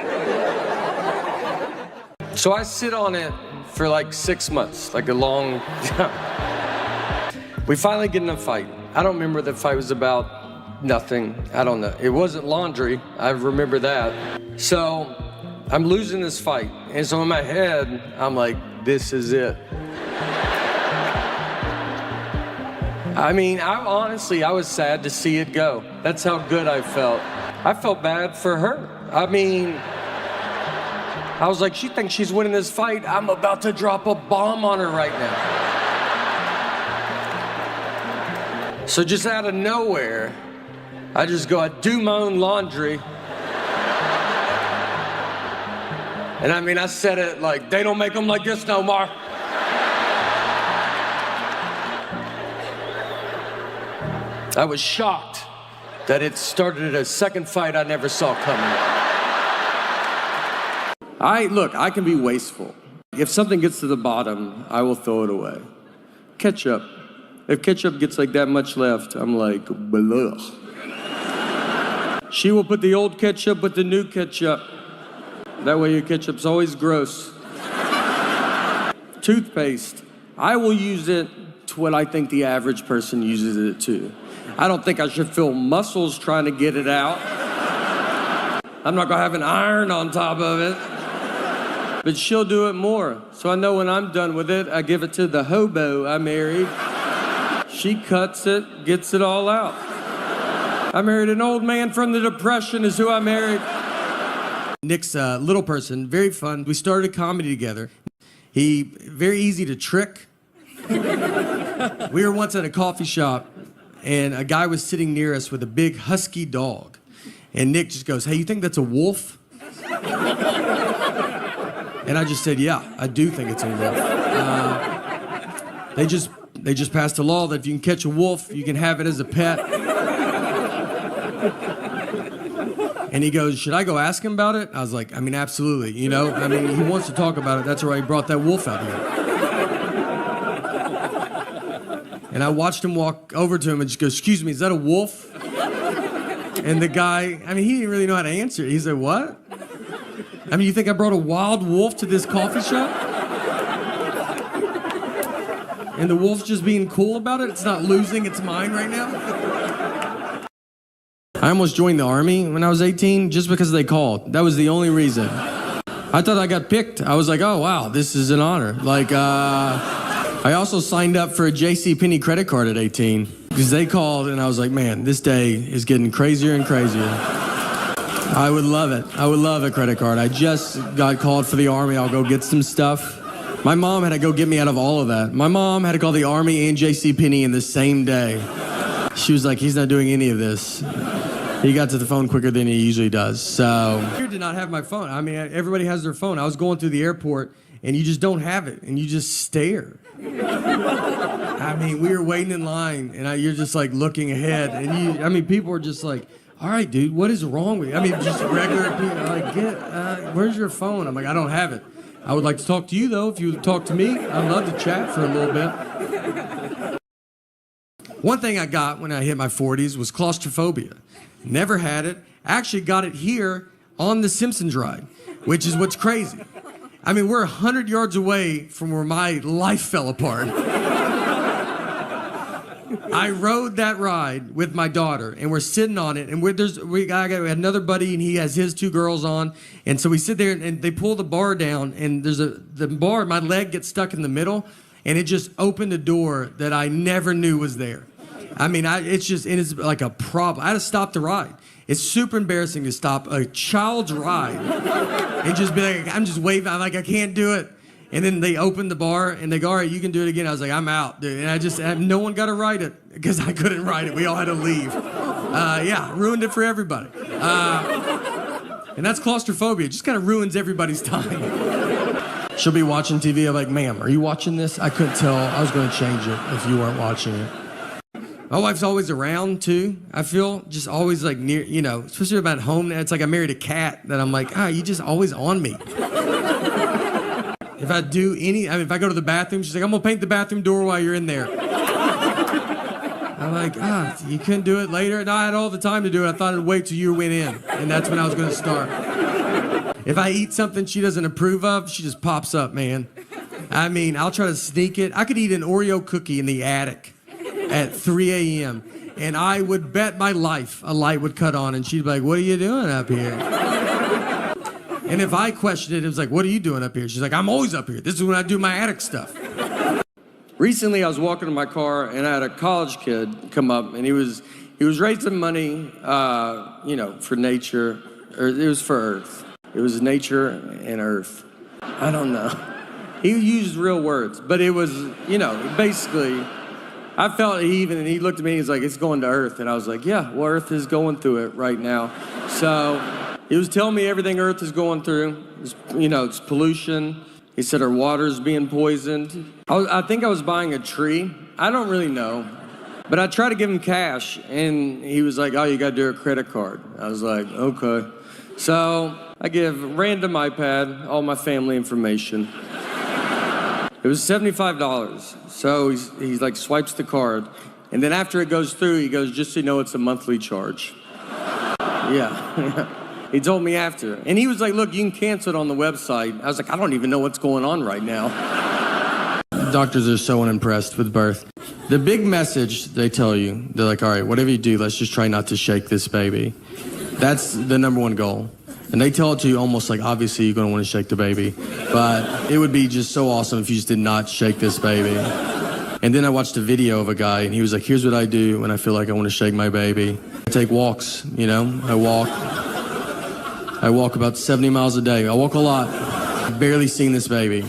So I sit on it for like 6 months, like a long time. We finally get in a fight. I don't remember what the fight was about. Nothing. I don't know. It wasn't laundry. I remember that. So I'm losing this fight. And so in my head, I'm like, this is it. I mean, I was sad to see it go. That's how good I felt. I felt bad for her. I mean, I was like, she thinks she's winning this fight. I'm about to drop a bomb on her right now. So just out of nowhere, I just go, I do my own laundry. And I mean, I said it like, they don't make them like this no more. I was shocked that it started a second fight I never saw coming. Look, I can be wasteful. If something gets to the bottom, I will throw it away. Ketchup. If ketchup gets like that much left, I'm like, blech. She will put the old ketchup with the new ketchup. That way your ketchup's always gross. Toothpaste. I will use it to what I think the average person uses it to. I don't think I should feel muscles trying to get it out. I'm not gonna have an iron on top of it. But she'll do it more. So I know when I'm done with it, I give it to the hobo I married. She cuts it, gets it all out. I married an old man from the Depression is who I married. Nick's a little person, very fun. We started comedy together. He, very easy to trick. We were once at a coffee shop and a guy was sitting near us with a big husky dog. And Nick just goes, hey, you think that's a wolf? And I just said, yeah, I do think it's a wolf. They just passed a law that if you can catch a wolf, you can have it as a pet. And he goes, should I go ask him about it? I was like, I mean, absolutely, you know? I mean, he wants to talk about it. That's why he brought that wolf out here. And I watched him walk over to him and just go, excuse me, is that a wolf? And the guy, I mean, he didn't really know how to answer it. He said, what? I mean, you think I brought a wild wolf to this coffee shop? And the wolf's just being cool about it? It's not losing its mind right now? I almost joined the Army when I was 18 just because they called. That was the only reason. I thought I got picked. I was like, oh, wow, this is an honor. Like, I also signed up for a JCPenney credit card at 18 because they called and I was like, man, this day is getting crazier and crazier. I would love it. I would love a credit card. I just got called for the Army. I'll go get some stuff. My mom had to go get me out of all of that. My mom had to call the Army and JCPenney in the same day. She was like, he's not doing any of this. He got to the phone quicker than he usually does, so. I did not have my phone. I mean, everybody has their phone. I was going through the airport, and you just don't have it, and you just stare. I mean, we were waiting in line, and you're just, like, looking ahead, and people are just like, all right, dude, what is wrong with you? I mean, just regular people, like, where's your phone? I'm like, I don't have it. I would like to talk to you, though, if you would talk to me. I'd love to chat for a little bit. One thing I got when I hit my 40s was claustrophobia. Never had it. Actually got it here on the Simpsons ride, which is what's crazy. I mean, we're 100 yards away from where my life fell apart. I rode that ride with my daughter, and we're sitting on it, and we had another buddy, and he has his two girls on, and so we sit there, and they pull the bar down, and the bar, my leg gets stuck in the middle, and it just opened a door that I never knew was there. I mean, it's like a problem. I had to stop the ride. It's super embarrassing to stop a child's ride and just be like, I'm just waving, I'm like, I can't do it. And then they open the bar and they go, all right, you can do it again. I was like, I'm out, dude. And no one got to ride it because I couldn't ride it. We all had to leave. Yeah, ruined it for everybody. And that's claustrophobia. It just kind of ruins everybody's time. She'll be watching TV. I'm like, ma'am, are you watching this? I couldn't tell. I was going to change it if you weren't watching it. My wife's always around, too, I feel. Just always, like, near, you know, especially about home. It's like I married a cat that I'm like, you just always on me. If I if I go to the bathroom, she's like, I'm going to paint the bathroom door while you're in there. I'm like, you couldn't do it later? No, I had all the time to do it. I thought I'd wait till you went in, and that's when I was going to start. If I eat something she doesn't approve of, she just pops up, man. I mean, I'll try to sneak it. I could eat an Oreo cookie in the attic at 3 a.m., and I would bet my life a light would cut on, and she'd be like, what are you doing up here? And if I questioned it, it was like, what are you doing up here? She's like, I'm always up here. This is when I do my attic stuff. Recently, I was walking in my car, and I had a college kid come up, and he was raising money, for nature, or it was for Earth. It was nature and Earth. I don't know. He used real words, but it was, basically, I felt even, and he looked at me, he's like, it's going to Earth. And I was like, yeah, well, Earth is going through it right now. So he was telling me everything Earth is going through. It's pollution. He said our water's being poisoned. I think I was buying a tree. I don't really know. But I tried to give him cash, and he was like, oh, you got to do a credit card. I was like, okay. So I give random iPad all my family information. It was $75. So he's like swipes the card. And then after it goes through, he goes, just so you know, it's a monthly charge. Yeah. He told me after. And he was like, look, you can cancel it on the website. I was like, I don't even know what's going on right now. Doctors are so unimpressed with birth. The big message they tell you, they're like, all right, whatever you do, let's just try not to shake this baby. That's the number one goal. And they tell it to you almost like, obviously, you're going to want to shake the baby. But it would be just so awesome if you just did not shake this baby. And then I watched a video of a guy, and he was like, here's what I do when I feel like I want to shake my baby. I take walks, you know. I walk about 70 miles a day. I walk a lot. I've barely seen this baby.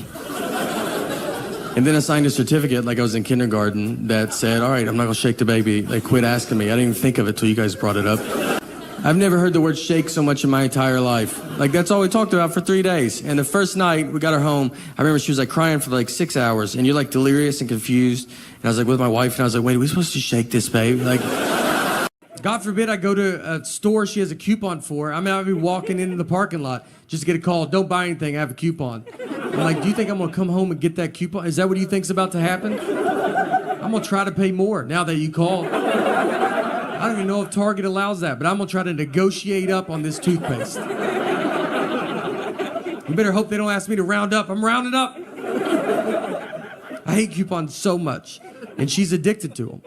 And then I signed a certificate like I was in kindergarten that said, all right, I'm not going to shake the baby. They quit asking me. I didn't even think of it till you guys brought it up. I've never heard the word shake so much in my entire life. Like, that's all we talked about for 3 days. And the first night we got her home, I remember she was like crying for like 6 hours, and you're like delirious and confused. And I was like with my wife, and I was like, wait, are we supposed to shake this baby? Like, God forbid I go to a store she has a coupon for. I mean, I'll be walking into the parking lot just to get a call. Don't buy anything, I have a coupon. I'm like, do you think I'm going to come home and get that coupon? Is that what you think's about to happen? I'm going to try to pay more now that you called. I don't even know if Target allows that, but I'm going to try to negotiate up on this toothpaste. You better hope they don't ask me to round up. I'm rounding up. I hate coupons so much, and she's addicted to them.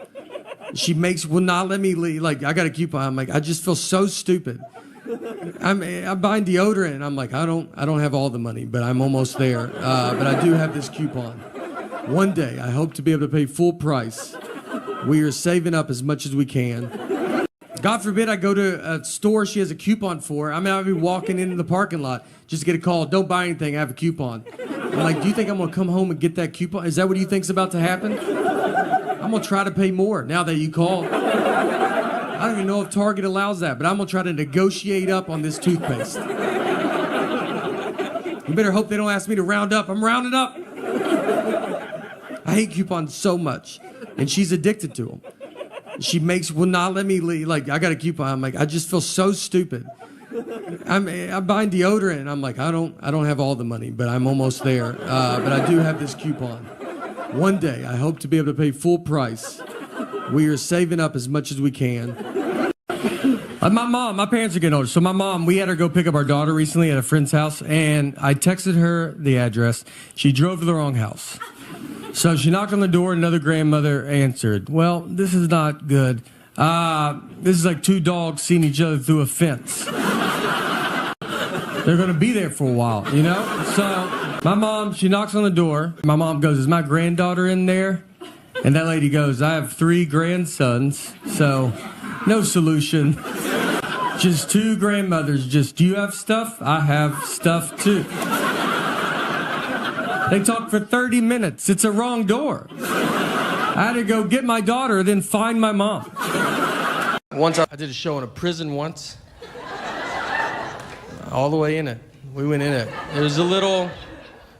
She will not let me leave. Like, I got a coupon. I'm like, I just feel so stupid. I'm buying deodorant, and I'm like, I don't have all the money, but I'm almost there. But I do have this coupon. One day, I hope to be able to pay full price. We are saving up as much as we can. God forbid I go to a store she has a coupon for. I mean, I'll be walking into the parking lot just to get a call. Don't buy anything, I have a coupon. I'm like, do you think I'm going to come home and get that coupon? Is that what you think's about to happen? I'm going to try to pay more now that you called. I don't even know if Target allows that, but I'm going to try to negotiate up on this toothpaste. You better hope they don't ask me to round up. I'm rounding up. I hate coupons so much, and she's addicted to them. She will not let me leave. Like, I got a coupon. I'm like, I just feel so stupid. I'm buying deodorant, and I'm like, I don't have all the money, but I'm almost there. But I do have this coupon. One day, I hope to be able to pay full price. We are saving up as much as we can. My parents are getting older. So my mom, we had her go pick up our daughter recently at a friend's house, and I texted her the address. She drove to the wrong house. So she knocked on the door, another grandmother answered. Well, this is not good. This is like two dogs seeing each other through a fence. They're going to be there for a while, you know? So my mom, she knocks on the door. My mom goes, is my granddaughter in there? And that lady goes, I have 3 grandsons, so no solution. Just 2 grandmothers. Just, do you have stuff? I have stuff too. They talked for 30 minutes. It's a wrong door. I had to go get my daughter, then find my mom. Once I did a show in a prison once. All the way in it. We went in it. There's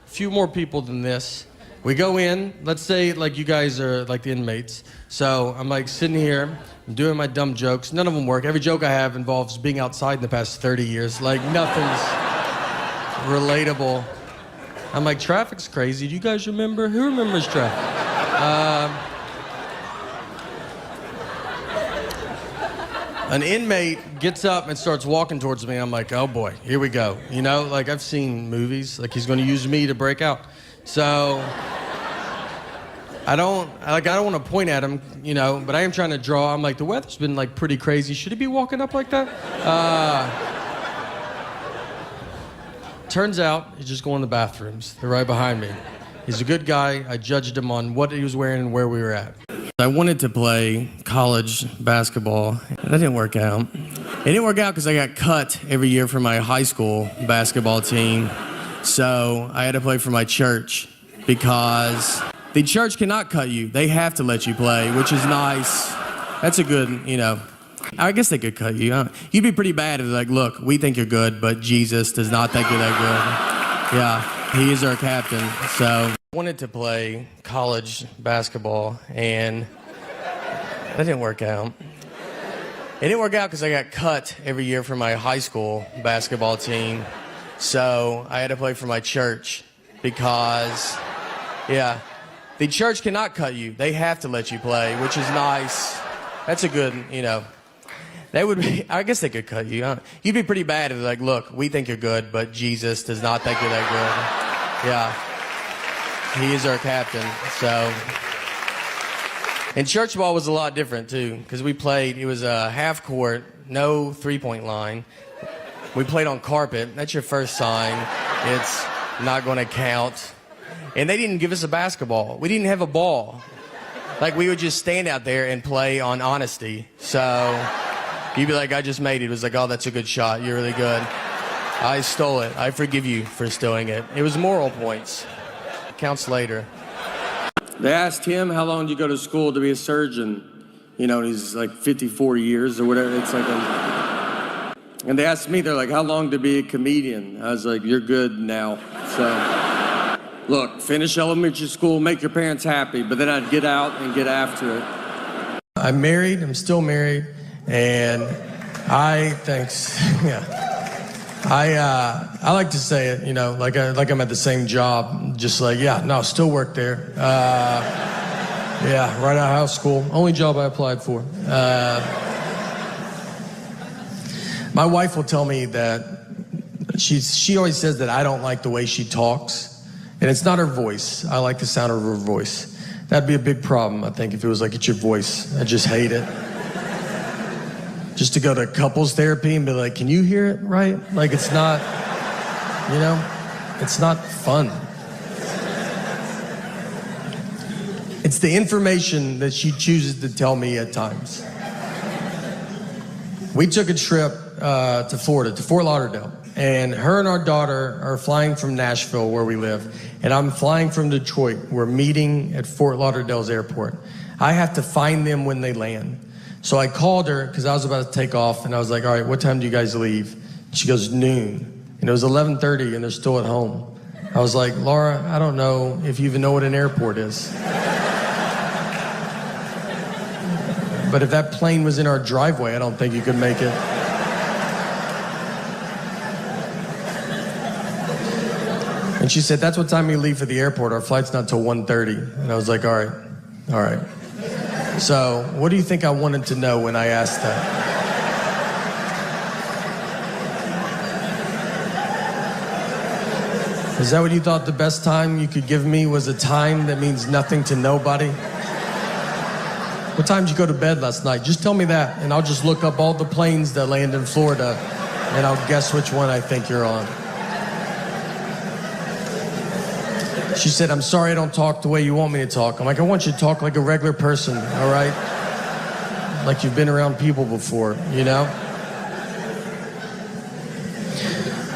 few more people than this. We go in, let's say like you guys are like the inmates. So I'm like sitting here, I'm doing my dumb jokes. None of them work. Every joke I have involves being outside in the past 30 years. Like nothing's relatable. I'm like, traffic's crazy. Do you guys remember? Who remembers traffic? An inmate gets up and starts walking towards me. I'm like, oh boy, here we go. You know, like I've seen movies, like he's gonna use me to break out. So I don't want to point at him, you know, but I am trying to draw. I'm like, the weather's been like pretty crazy. Should he be walking up like that? Turns out he's just going to the bathrooms. They're right behind me. He's a good guy. I judged him on what he was wearing and where we were at. I wanted to play college basketball. That didn't work out. It didn't work out because I got cut every year for my high school basketball team. So I had to play for my church because the church cannot cut you. They have to let you play, which is nice. That's a good, you know. I guess they could cut you. You'd be pretty bad if they're like, look, we think you're good, but Jesus does not think you're that good. Yeah, he is our captain. So I wanted to play college basketball, and that didn't work out. It didn't work out because I got cut every year for my high school basketball team. So I had to play for my church because, yeah, the church cannot cut you. They have to let you play, which is nice. That's a good, you know. They would be, I guess they could cut you. You'd be pretty bad if they're like, look, we think you're good, but Jesus does not think you're that good. Yeah. He is our captain. So And church ball was a lot different, too, because we played, it was a half court, no three-point line. We played on carpet. That's your first sign. It's not going to count. And they didn't give us a basketball. We didn't have a ball. Like, we would just stand out there and play on honesty. So you'd be like, I just made it. It was like, oh, that's a good shot. You're really good. I stole it. I forgive you for stealing it. It was moral points. Counts later. They asked him, how long did you go to school to be a surgeon? You know, and he's like 54 years or whatever. It's like and they asked me, they're like, how long to be a comedian? I was like, you're good now. So, look, finish elementary school, make your parents happy, but then I'd get out and get after it. I'm married, I'm still married, and thanks, yeah. I like to say it, you know, like I'm at the same job, just like, yeah, no, still work there. Yeah, right out of high school, only job I applied for. My wife will tell me that she always says that I don't like the way she talks, and it's not her voice. I like the sound of her voice. That'd be a big problem, I think, if it was like, it's your voice. I just hate it. Just to go to couples therapy and be like, can you hear it right? Like, it's not, you know, it's not fun. It's the information that she chooses to tell me at times. We took a trip to Florida, to Fort Lauderdale, and her and our daughter are flying from Nashville, where we live, and I'm flying from Detroit. We're meeting at Fort Lauderdale's airport. I have to find them when they land. So I called her because I was about to take off, and I was like, all right, what time do you guys leave? She goes, noon. And it was 11:30, and they're still at home. I was like, Laura, I don't know if you even know what an airport is. But if that plane was in our driveway, I don't think you could make it. And she said, that's what time we leave for the airport. Our flight's not till 1:30. And I was like, all right. So what do you think I wanted to know when I asked that? Is that what you thought the best time you could give me was a time that means nothing to nobody? What time did you go to bed last night? Just tell me that, and I'll just look up all the planes that land in Florida, and I'll guess which one I think you're on. She said, I'm sorry I don't talk the way you want me to talk. I'm like, I want you to talk like a regular person, all right? Like you've been around people before, you know?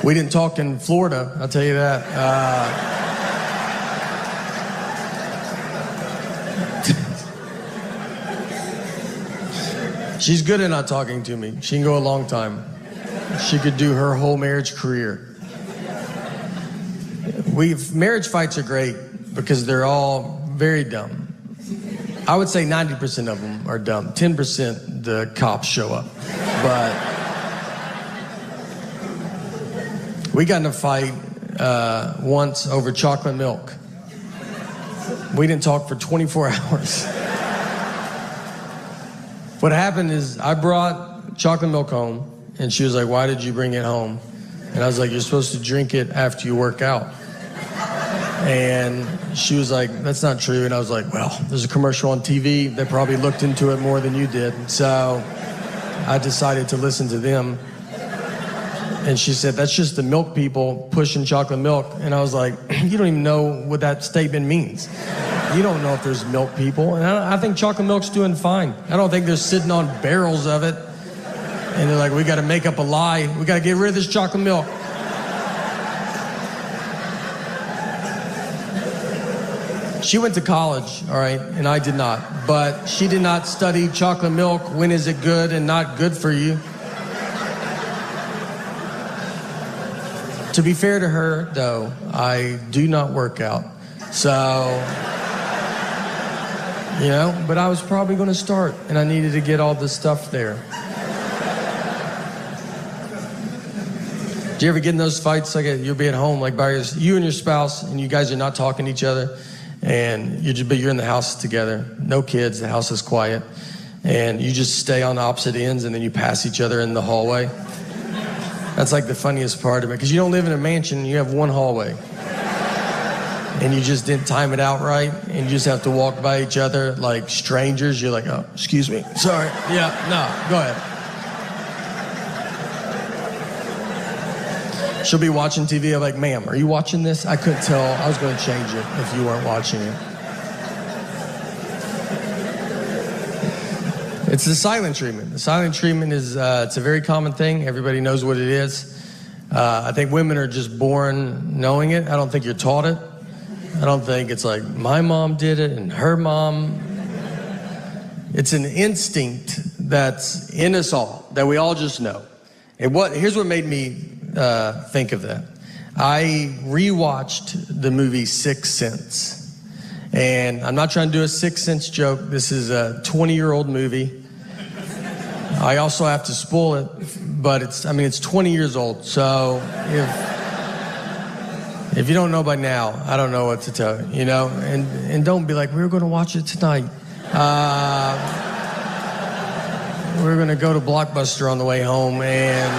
We didn't talk in Florida, I'll tell you that. She's good at not talking to me. She can go a long time. She could do her whole marriage career. Marriage fights are great because they're all very dumb. I would say 90% of them are dumb. 10% the cops show up. But we got in a fight once over chocolate milk. We didn't talk for 24 hours. What happened is I brought chocolate milk home, and she was like, why did you bring it home? And I was like, you're supposed to drink it after you work out. And she was like, that's not true. And I was like, well, there's a commercial on TV. They probably looked into it more than you did. So I decided to listen to them. And she said, that's just the milk people pushing chocolate milk. And I was like, you don't even know what that statement means. You don't know if there's milk people. And I think chocolate milk's doing fine. I don't think they're sitting on barrels of it. And they're like, we got to make up a lie. We got to get rid of this chocolate milk. She went to college, all right, and I did not. But she did not study chocolate milk. When is it good and not good for you? To be fair to her, though, I do not work out. So, you know, but I was probably going to start, and I needed to get all this stuff there. Do you ever get in those fights, like you'll be at home, like by you and your spouse, and you guys are not talking to each other, and you're in the house together, no kids, the house is quiet, and you just stay on opposite ends, and then you pass each other in the hallway? That's like the funniest part of it, because you don't live in a mansion, you have one hallway. and you just didn't time it out right, and you just have to walk by each other like strangers. You're like, oh, excuse me, sorry. Yeah, no, go ahead. She'll be watching TV. I'm like, ma'am, are you watching this? I couldn't tell. I was going to change it if you weren't watching it. It's the silent treatment. The silent treatment is, it's a very common thing. Everybody knows what it is. I think women are just born knowing it. I don't think you're taught it. I don't think it's like, my mom did it and her mom. It's an instinct that's in us all, that we all just know. And here's what made me think of that. I rewatched the movie Sixth Sense. And I'm not trying to do a Sixth Sense joke. This is a 20-year-old movie. I also have to spoil it, but it's 20 years old. So if you don't know by now, I don't know what to tell you, you know? And don't be like, we were going to watch it tonight. We're going to go to Blockbuster on the way home, and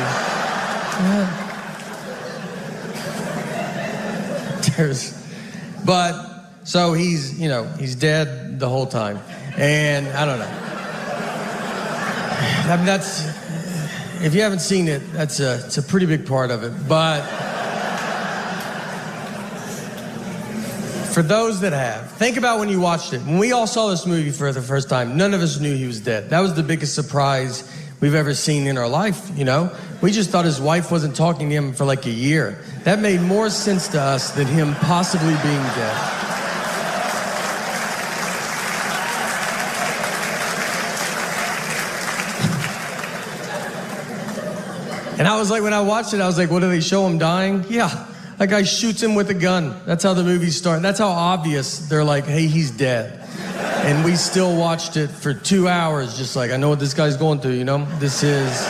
so he's dead the whole time, and I don't know. I mean, if you haven't seen it, it's a pretty big part of it. But for those that have, think about when you watched it. When we all saw this movie for the first time, none of us knew he was dead. That was the biggest surprise we've ever seen in our life, you know? We just thought his wife wasn't talking to him for like a year. That made more sense to us than him possibly being dead. And I was like, when I watched it, I was like, what do they show him dying? Yeah, that guy shoots him with a gun. That's how the movie starts. That's how obvious they're like, hey, he's dead. And we still watched it for 2 hours, just like, I know what this guy's going through, you know? This is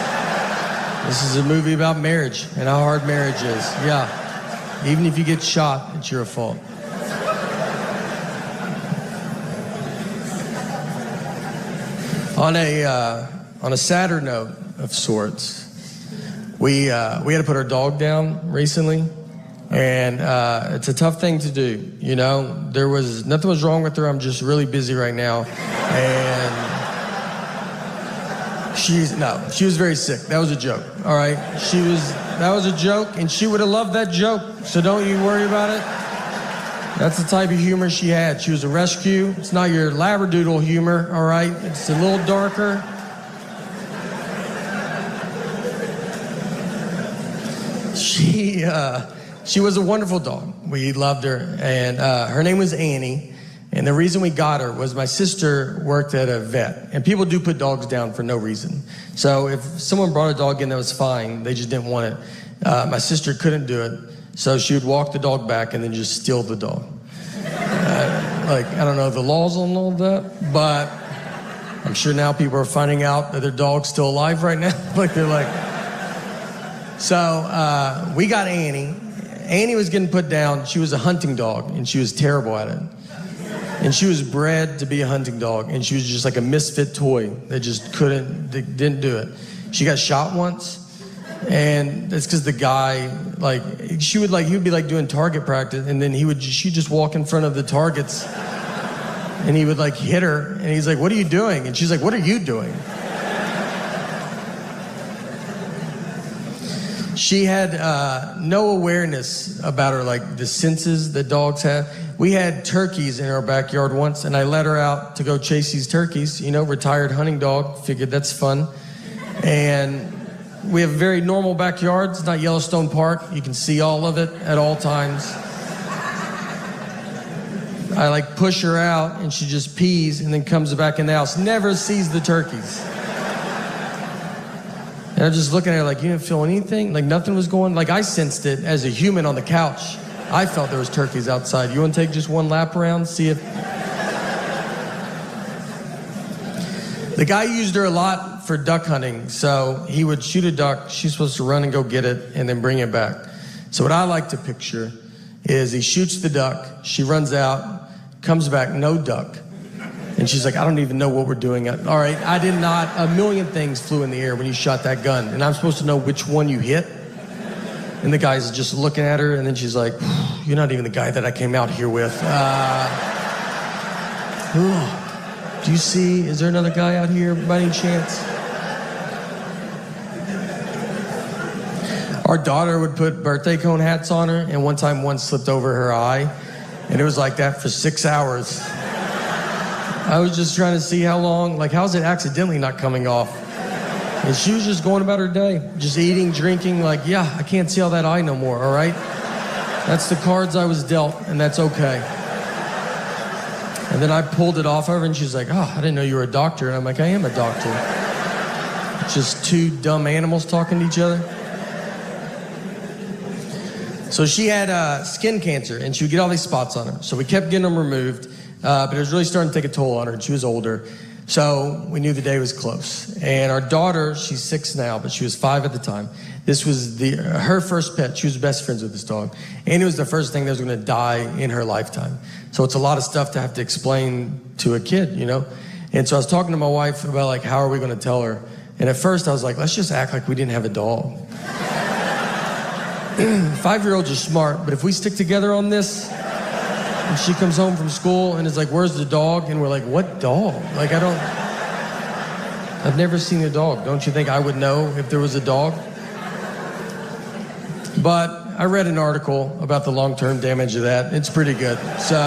a movie about marriage and how hard marriage is. Yeah, even if you get shot, it's your fault. On a sadder note of sorts, we had to put our dog down recently, and it's a tough thing to do, you know? Nothing was wrong with her. I'm just really busy right now, and she was very sick. That was a joke, all right? That was a joke, and she would have loved that joke, so don't you worry about it. That's the type of humor she had. She was a rescue. It's not your labradoodle humor, all right? It's a little darker. She was a wonderful dog. We loved her, and her name was Annie. And the reason we got her was my sister worked at a vet, and people do put dogs down for no reason. So if someone brought a dog in that was fine, they just didn't want it. My sister couldn't do it, so she would walk the dog back and then just steal the dog. I don't know the laws on all that, but I'm sure now people are finding out that their dog's still alive right now. So we got Annie. Annie was getting put down. She was a hunting dog, and she was terrible at it. And she was bred to be a hunting dog, and she was just like a misfit toy that just didn't do it. She got shot once, and that's because the guy, he would be doing target practice, and then she'd just walk in front of the targets, and he would hit her, and he's like, what are you doing? And she's like, what are you doing? She had no awareness about her, the senses that dogs have. We had turkeys in our backyard once, and I let her out to go chase these turkeys. You know, retired hunting dog, figured that's fun. And we have a very normal backyard. It's not Yellowstone Park. You can see all of it at all times. I push her out, and she just pees and then comes back in the house. Never sees the turkeys. And I'm just looking at her you didn't feel anything? Nothing was going? I sensed it as a human on the couch. I felt there was turkeys outside. You want to take just one lap around, see if... The guy used her a lot for duck hunting, so he would shoot a duck. She's supposed to run and go get it and then bring it back. So what I like to picture is he shoots the duck, she runs out, comes back, no duck. And she's like, I don't even know what we're doing. All right, I did not. A million things flew in the air when you shot that gun, and I'm supposed to know which one you hit. And the guy's just looking at her, and then she's like, you're not even the guy that I came out here with. Do you see, is there another guy out here by any chance? Our daughter would put birthday cone hats on her, and one time one slipped over her eye, and it was like that for 6 hours. I was just trying to see how long, like how's it accidentally not coming off? And she was just going about her day, just eating, drinking, like, yeah, I can't see all that eye no more, all right? That's the cards I was dealt, and that's okay. And then I pulled it off of her, and she's like, oh, I didn't know you were a doctor. And I'm like, I am a doctor. Just two dumb animals talking to each other. So she had skin cancer, and she would get all these spots on her. So we kept getting them removed, but it was really starting to take a toll on her, and she was older. So we knew the day was close. And our daughter, she's 6 now, but she was 5 at the time. This was her first pet. She was best friends with this dog. And it was the first thing that was going to die in her lifetime. So it's a lot of stuff to have to explain to a kid, you know? And so I was talking to my wife about, like, how are we going to tell her? And at first I was like, let's just act like we didn't have a dog. 5-year-olds are smart, but if we stick together on this, and she comes home from school and is like, where's the dog? And we're like, what dog? Like, I've never seen a dog. Don't you think I would know if there was a dog? But I read an article about the long-term damage of that. It's pretty good. So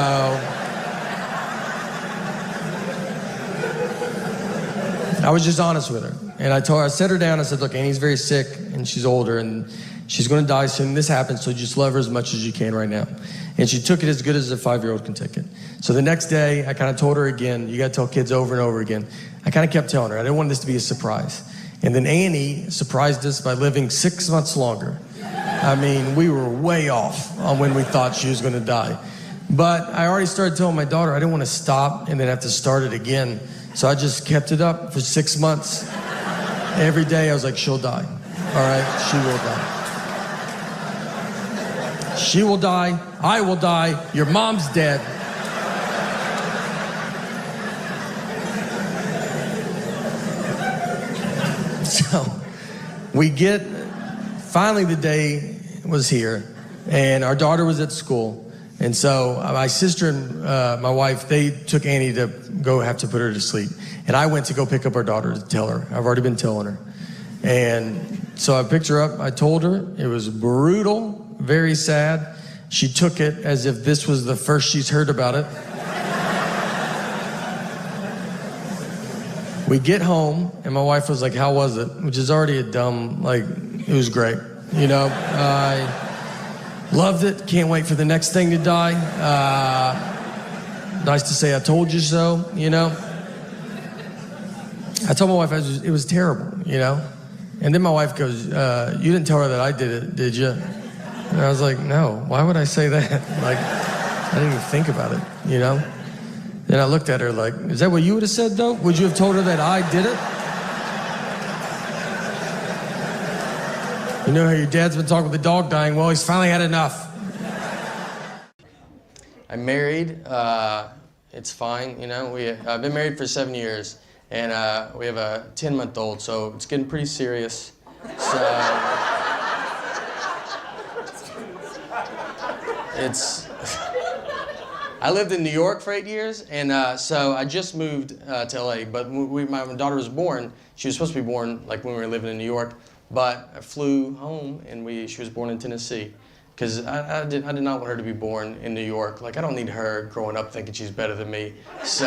I was just honest with her. And I set her down. I said, look, Annie's very sick and she's older and she's going to die soon. This happens, so just love her as much as you can right now. And she took it as good as a 5-year-old can take it. So the next day, I kind of told her again, you got to tell kids over and over again. I kind of kept telling her. I didn't want this to be a surprise. And then Annie surprised us by living 6 months longer. I mean, we were way off on when we thought she was going to die. But I already started telling my daughter I didn't want to stop and then have to start it again. So I just kept it up for 6 months. Every day I was like, she'll die. All right, she will die. She will die, I will die, your mom's dead. So finally the day was here, and our daughter was at school. And so my sister and my wife, they took Annie to go have to put her to sleep. And I went to go pick up our daughter to tell her. I've already been telling her. And so I picked her up, I told her, it was brutal, very sad. She took it as if this was the first she's heard about it. We get home, and my wife was like, how was it? Which is already a dumb, like, it was great. You know, I loved it. Can't wait for the next thing to die. Nice to say I told you so, you know. I told my wife it was terrible, you know. And then my wife goes, you didn't tell her that I did it, did you? And I was like, no, why would I say that? Like, I didn't even think about it, you know? Then I looked at her like, is that what you would have said, though? Would you have told her that I did it? You know how your dad's been talking with the dog dying? Well, he's finally had enough. I'm married. It's fine, you know? I've been married for 7 years, and we have a 10-month-old, so it's getting pretty serious. So I lived in New York for 8 years, and so I just moved to LA, but when my daughter was born, she was supposed to be born like when we were living in New York, but I flew home and she was born in Tennessee, because I did not want her to be born in New York. Like, I don't need her growing up thinking she's better than me. So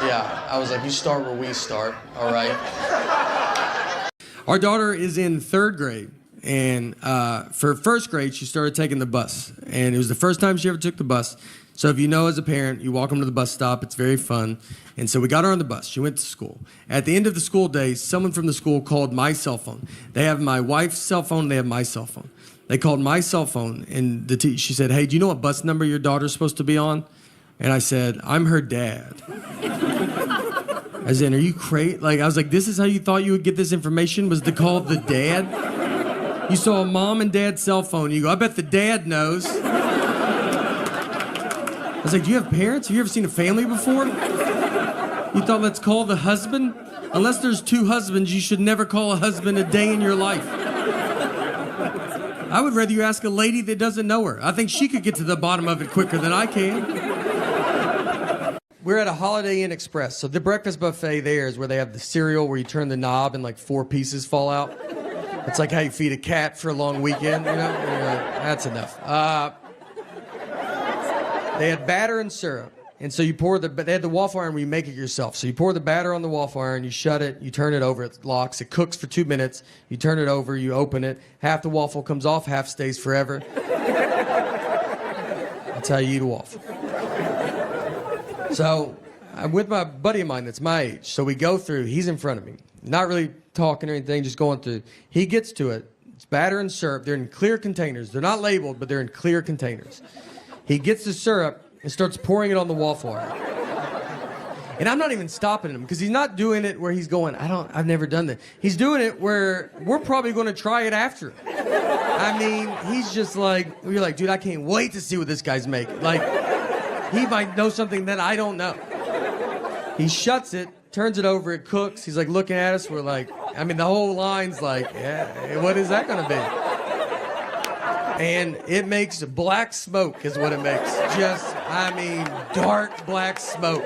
yeah, I was like, you start where we start, all right? Our daughter is in 3rd grade. And for 1st grade, she started taking the bus. And it was the first time she ever took the bus. So if you know as a parent, you walk them to the bus stop. It's very fun. And so we got her on the bus. She went to school. At the end of the school day, someone from the school called my cell phone. They have my wife's cell phone. They have my cell phone. They called my cell phone. And she said, hey, do you know what bus number your daughter's supposed to be on? And I said, I'm her dad. I said, are you crazy? Like, I was like, this is how you thought you would get this information, was to call the dad? You saw a mom and dad's cell phone. You go, I bet the dad knows. I was like, do you have parents? Have you ever seen a family before? You thought, let's call the husband? Unless there's 2 husbands, you should never call a husband a day in your life. I would rather you ask a lady that doesn't know her. I think she could get to the bottom of it quicker than I can. We're at a Holiday Inn Express. So the breakfast buffet there is where they have the cereal where you turn the knob and like 4 pieces fall out. It's like how you feed a cat for a long weekend, you know? And you're like, that's enough. They had batter and syrup. And so you pour they had the waffle iron where you make it yourself. So you pour the batter on the waffle iron, you shut it, you turn it over, it locks, it cooks for 2 minutes, you turn it over, you open it, half the waffle comes off, half stays forever. That's how you eat a waffle. So I'm with my buddy of mine that's my age. So we go through, he's in front of me, not really talking or anything, just going through. He gets to it, it's batter and syrup, they're in clear containers. They're not labeled, but they're in clear containers. He gets the syrup and starts pouring it on the waffle iron. And I'm not even stopping him because he's not doing it where he's going, I've never done that. He's doing it where we're probably going to try it after. I mean, he's just like, you're like, dude, I can't wait to see what this guy's making. Like, he might know something that I don't know. He shuts it, turns it over, it cooks. He's like looking at us. We're like, I mean, the whole line's like, yeah, what is that going to be? And it makes black smoke is what it makes. Just, I mean, dark black smoke.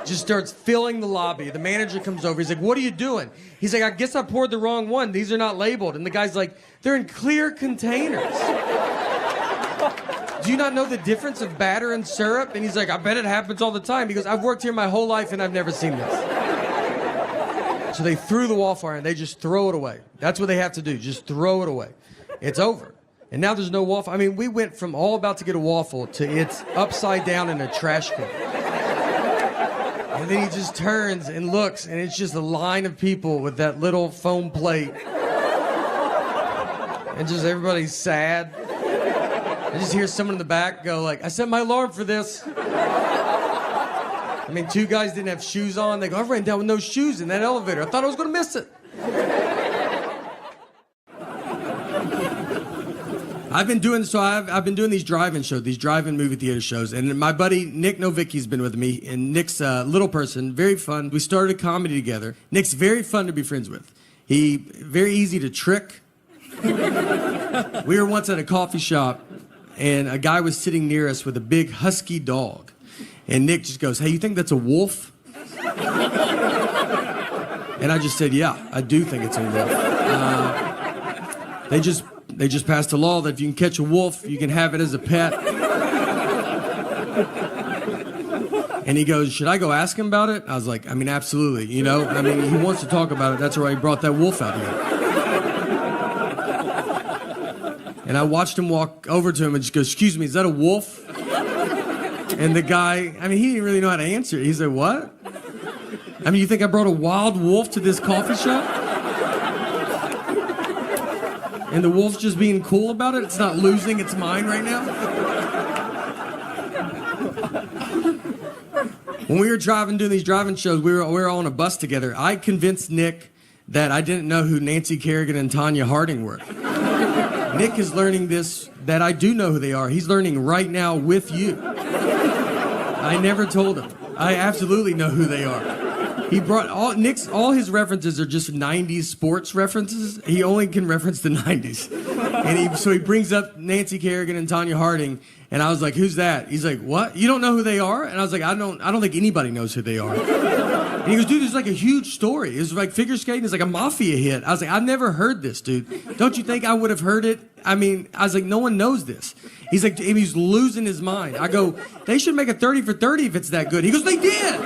Just starts filling the lobby. The manager comes over. He's like, what are you doing? He's like, I guess I poured the wrong one. These are not labeled. And the guy's like, they're in clear containers. Do you not know the difference of batter and syrup? And he's like, I bet it happens all the time. He goes, I've worked here my whole life and I've never seen this. So they threw the waffle iron. They just throw it away. That's what they have to do. Just throw it away. It's over. And now there's no waffle. I mean, we went from all about to get a waffle to it's upside down in a trash can. And then he just turns and looks, and it's just a line of people with that little foam plate. And just everybody's sad. I just hear someone in the back go like, I set my alarm for this. I mean, 2 guys didn't have shoes on. They go, I ran down with no shoes in that elevator. I thought I was going to miss it. I've been doing these drive-in shows, these drive-in movie theater shows, and my buddy Nick Novicki's been with me, and Nick's a little person, very fun. We started a comedy together. Nick's very fun to be friends with. He very easy to trick. We were once at a coffee shop, and a guy was sitting near us with a big husky dog, and Nick just goes, "Hey, you think that's a wolf?" And I just said, "Yeah, I do think it's a wolf." They just passed a law that if you can catch a wolf, you can have it as a pet. And he goes, should I go ask him about it? I was like, I mean, absolutely, you know? I mean, he wants to talk about it. That's why he brought that wolf out here. And I watched him walk over to him and just go, excuse me, is that a wolf? And the guy, I mean, he didn't really know how to answer it. He said, what? I mean, you think I brought a wild wolf to this coffee shop? And the wolf's just being cool about it? It's not losing its mind right now? When we were doing these driving shows, we were all on a bus together. I convinced Nick that I didn't know who Nancy Kerrigan and Tanya Harding were. Nick is learning this, that I do know who they are. He's learning right now with you. I never told him. I absolutely know who they are. He brought all his references are just 90s sports references. He only can reference the 90s. And so he brings up Nancy Kerrigan and Tanya Harding, and I was like, who's that? He's like, what? You don't know who they are? And I was like, I don't think anybody knows who they are. And he goes, dude, it's like a huge story. It's like figure skating is like a mafia hit. I was like, I've never heard this, dude. Don't you think I would have heard it? I mean, I was like, no one knows this. He's like, he's losing his mind. I go, they should make a 30 for 30 if it's that good. He goes, they did.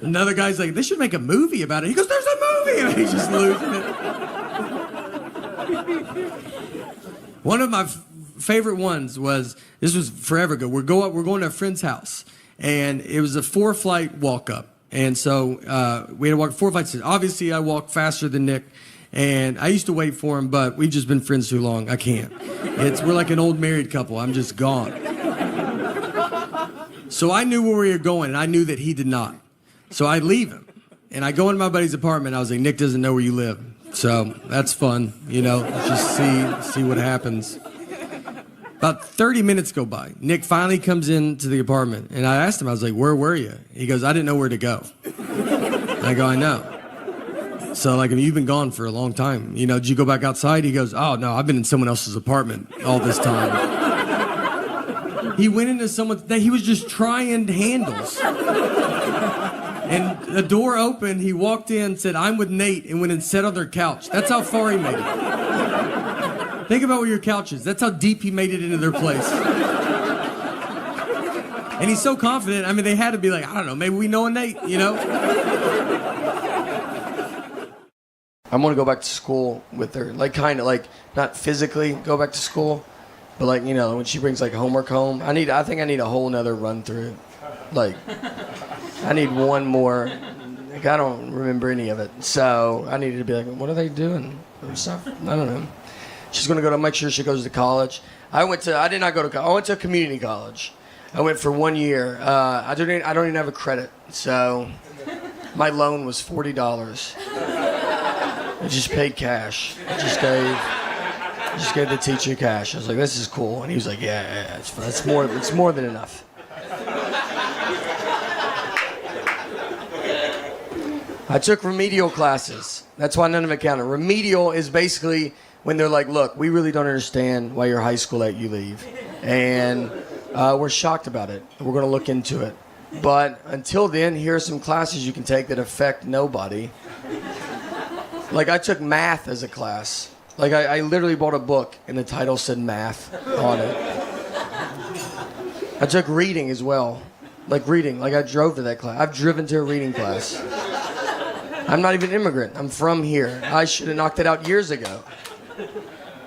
Another guy's like, they should make a movie about it. He goes, there's a movie! And he's just losing it. One of my favorite ones was, this was forever ago. We're going to a friend's house, and it was a 4-flight walk up. And so we had to walk 4 flights. Obviously, I walk faster than Nick, and I used to wait for him, but we've just been friends too long. I can't. We're like an old married couple. I'm just gone. So I knew where we were going, and I knew that he did not. So I leave him, and I go into my buddy's apartment. I was like, Nick doesn't know where you live. So that's fun, you know, just see what happens. About 30 minutes go by. Nick finally comes into the apartment, and I asked him, I was like, where were you? He goes, I didn't know where to go. And I go, I know. So, like, I mean, you've been gone for a long time. You know, did you go back outside? He goes, oh, no, I've been in someone else's apartment all this time. He went into someone's, he was just trying handles. And the door opened, he walked in, said, I'm with Nate, and went and sat on their couch. That's how far he made it. Think about where your couch is. That's how deep he made it into their place. And he's so confident, I mean, they had to be like, I don't know, maybe we know a Nate, you know? I want to go back to school with her, like kind of like not physically go back to school, but like, you know, when she brings like homework home, I think I need a whole nother run through. Like, I need one more. Like, I don't remember any of it, so I needed to be like, what are they doing? Or stuff. I don't know. She's gonna go to make sure she goes to college. I did not go to college. I went to a community college. I went for 1 year. I don't even have a credit, so my loan was $40. I just paid cash. I just gave the teacher cash. I was like, this is cool. And he was like, yeah, it's more than enough. I took remedial classes. That's why none of it counted. Remedial is basically when they're like, look, we really don't understand why your high school let you leave. And we're shocked about it. We're going to look into it. But until then, here are some classes you can take that affect nobody. Like, I took math as a class. Like, I literally bought a book, and the title said math on it. I took reading as well. Like, reading. Like, I drove to that class. I've driven to a reading class. I'm not even an immigrant. I'm from here. I should have knocked it out years ago.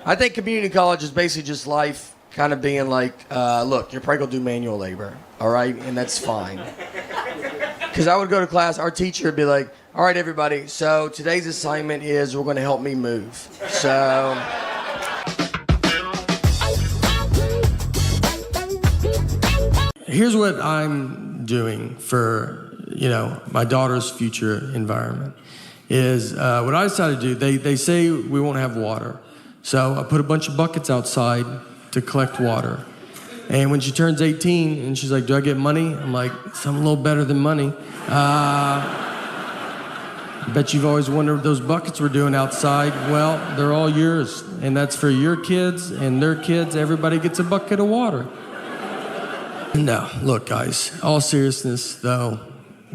I think community college is basically just life kind of being like, look, you're probably going to do manual labor, all right? And that's fine. Because I would go to class, our teacher would be like, all right, everybody, so today's assignment is we're going to help me move. So here's what I'm doing for, you know, my daughter's future environment is what I decided to do. They say we won't have water. So I put a bunch of buckets outside to collect water. And when she turns 18 and she's like, do I get money? I'm like, something a little better than money. I bet you've always wondered what those buckets we're doing outside. Well, they're all yours. And that's for your kids and their kids. Everybody gets a bucket of water. No, look, guys, all seriousness, though,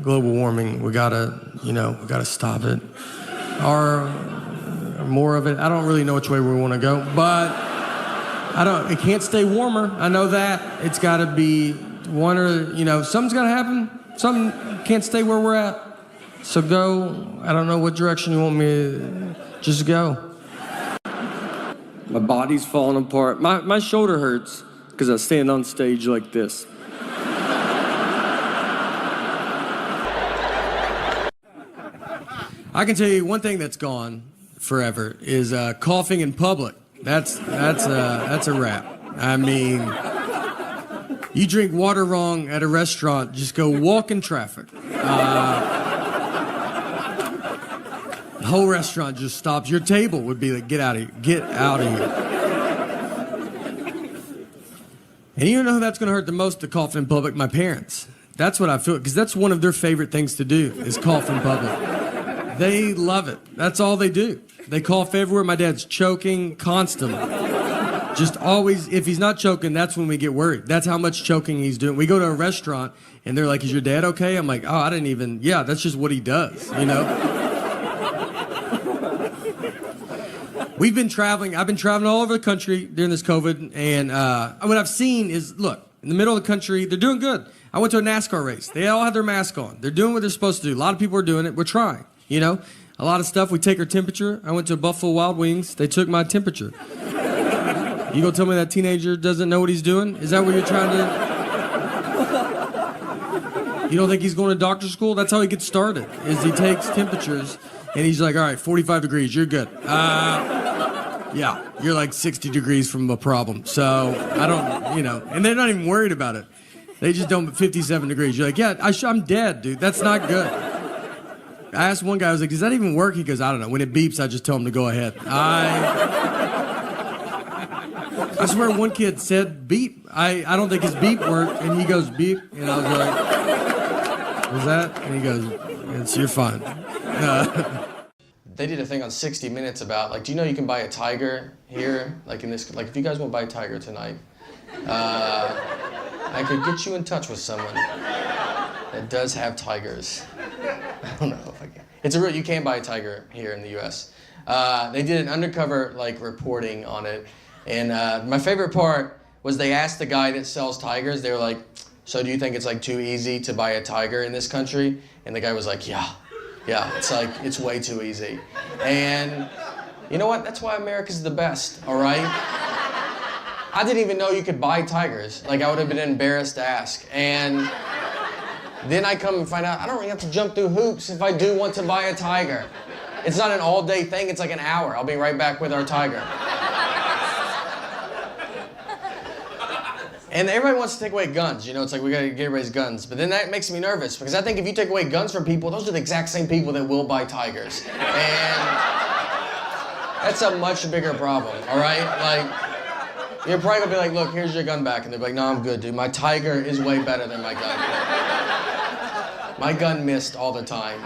global warming, we gotta stop it. Or more of it. I don't really know which way we want to go, but it can't stay warmer. I know that. It's got to be one or, something's got to happen. Something can't stay where we're at. So go, I don't know what direction you want me to just go. My body's falling apart. My shoulder hurts because I stand on stage like this. I can tell you one thing that's gone forever is coughing in public. That's a wrap. I mean, you drink water wrong at a restaurant, just go walk in traffic. The whole restaurant just stops. Your table would be like, get out of here. Get out of here. And you know who that's going to hurt the most to cough in public? My parents. That's what I feel, because that's one of their favorite things to do is cough in public. They love it. That's all they do. They cough everywhere. My dad's choking constantly. Just always, if he's not choking, that's when we get worried. That's how much choking he's doing. We go to a restaurant, and they're like, is your dad okay? I'm like, oh, yeah, that's just what he does, We've been traveling. I've been traveling all over the country during this COVID, and what I've seen is, look, in the middle of the country, they're doing good. I went to a NASCAR race. They all had their mask on. They're doing what they're supposed to do. A lot of people are doing it. We're trying, A lot of stuff, we take our temperature. I went to Buffalo Wild Wings. They took my temperature. You gonna tell me that teenager doesn't know what he's doing? Is that what you're trying to... You don't think he's going to doctor school? That's how he gets started, is he takes temperatures, and he's like, all right, 45 degrees, you're good. Yeah, you're like 60 degrees from a problem. So I don't, and they're not even worried about it. They just don't, 57 degrees. You're like, yeah, I'm dead, dude. That's not good. I asked one guy, I was like, does that even work? He goes, I don't know. When it beeps, I just tell him to go ahead. I swear one kid said beep. I don't think his beep worked. And he goes, beep. And I was like, was that? And he goes, yes, you're fine. they did a thing on 60 Minutes about, like, do you know you can buy a tiger here? Like in this, like if you guys want to buy a tiger tonight, I could get you in touch with someone that does have tigers. I don't know if I can. It's a real, you can buy a tiger here in the US. They did an undercover like reporting on it. And my favorite part was they asked the guy that sells tigers, they were like, so do you think it's like too easy to buy a tiger in this country? And the guy was like, yeah, it's like, it's way too easy. And you know what? That's why America's the best, all right? I didn't even know you could buy tigers. Like, I would have been embarrassed to ask. And then I come and find out I don't really have to jump through hoops if I do want to buy a tiger. It's not an all-day thing, it's like an hour. I'll be right back with our tiger. And everybody wants to take away guns, you know, it's like we gotta get everybody's guns. But then that makes me nervous, because I think if you take away guns from people, those are the exact same people that will buy tigers. And that's a much bigger problem, all right? Like, you're probably gonna be like, look, here's your gun back. And they're like, no, I'm good, dude. My tiger is way better than my gun. My gun missed all the time.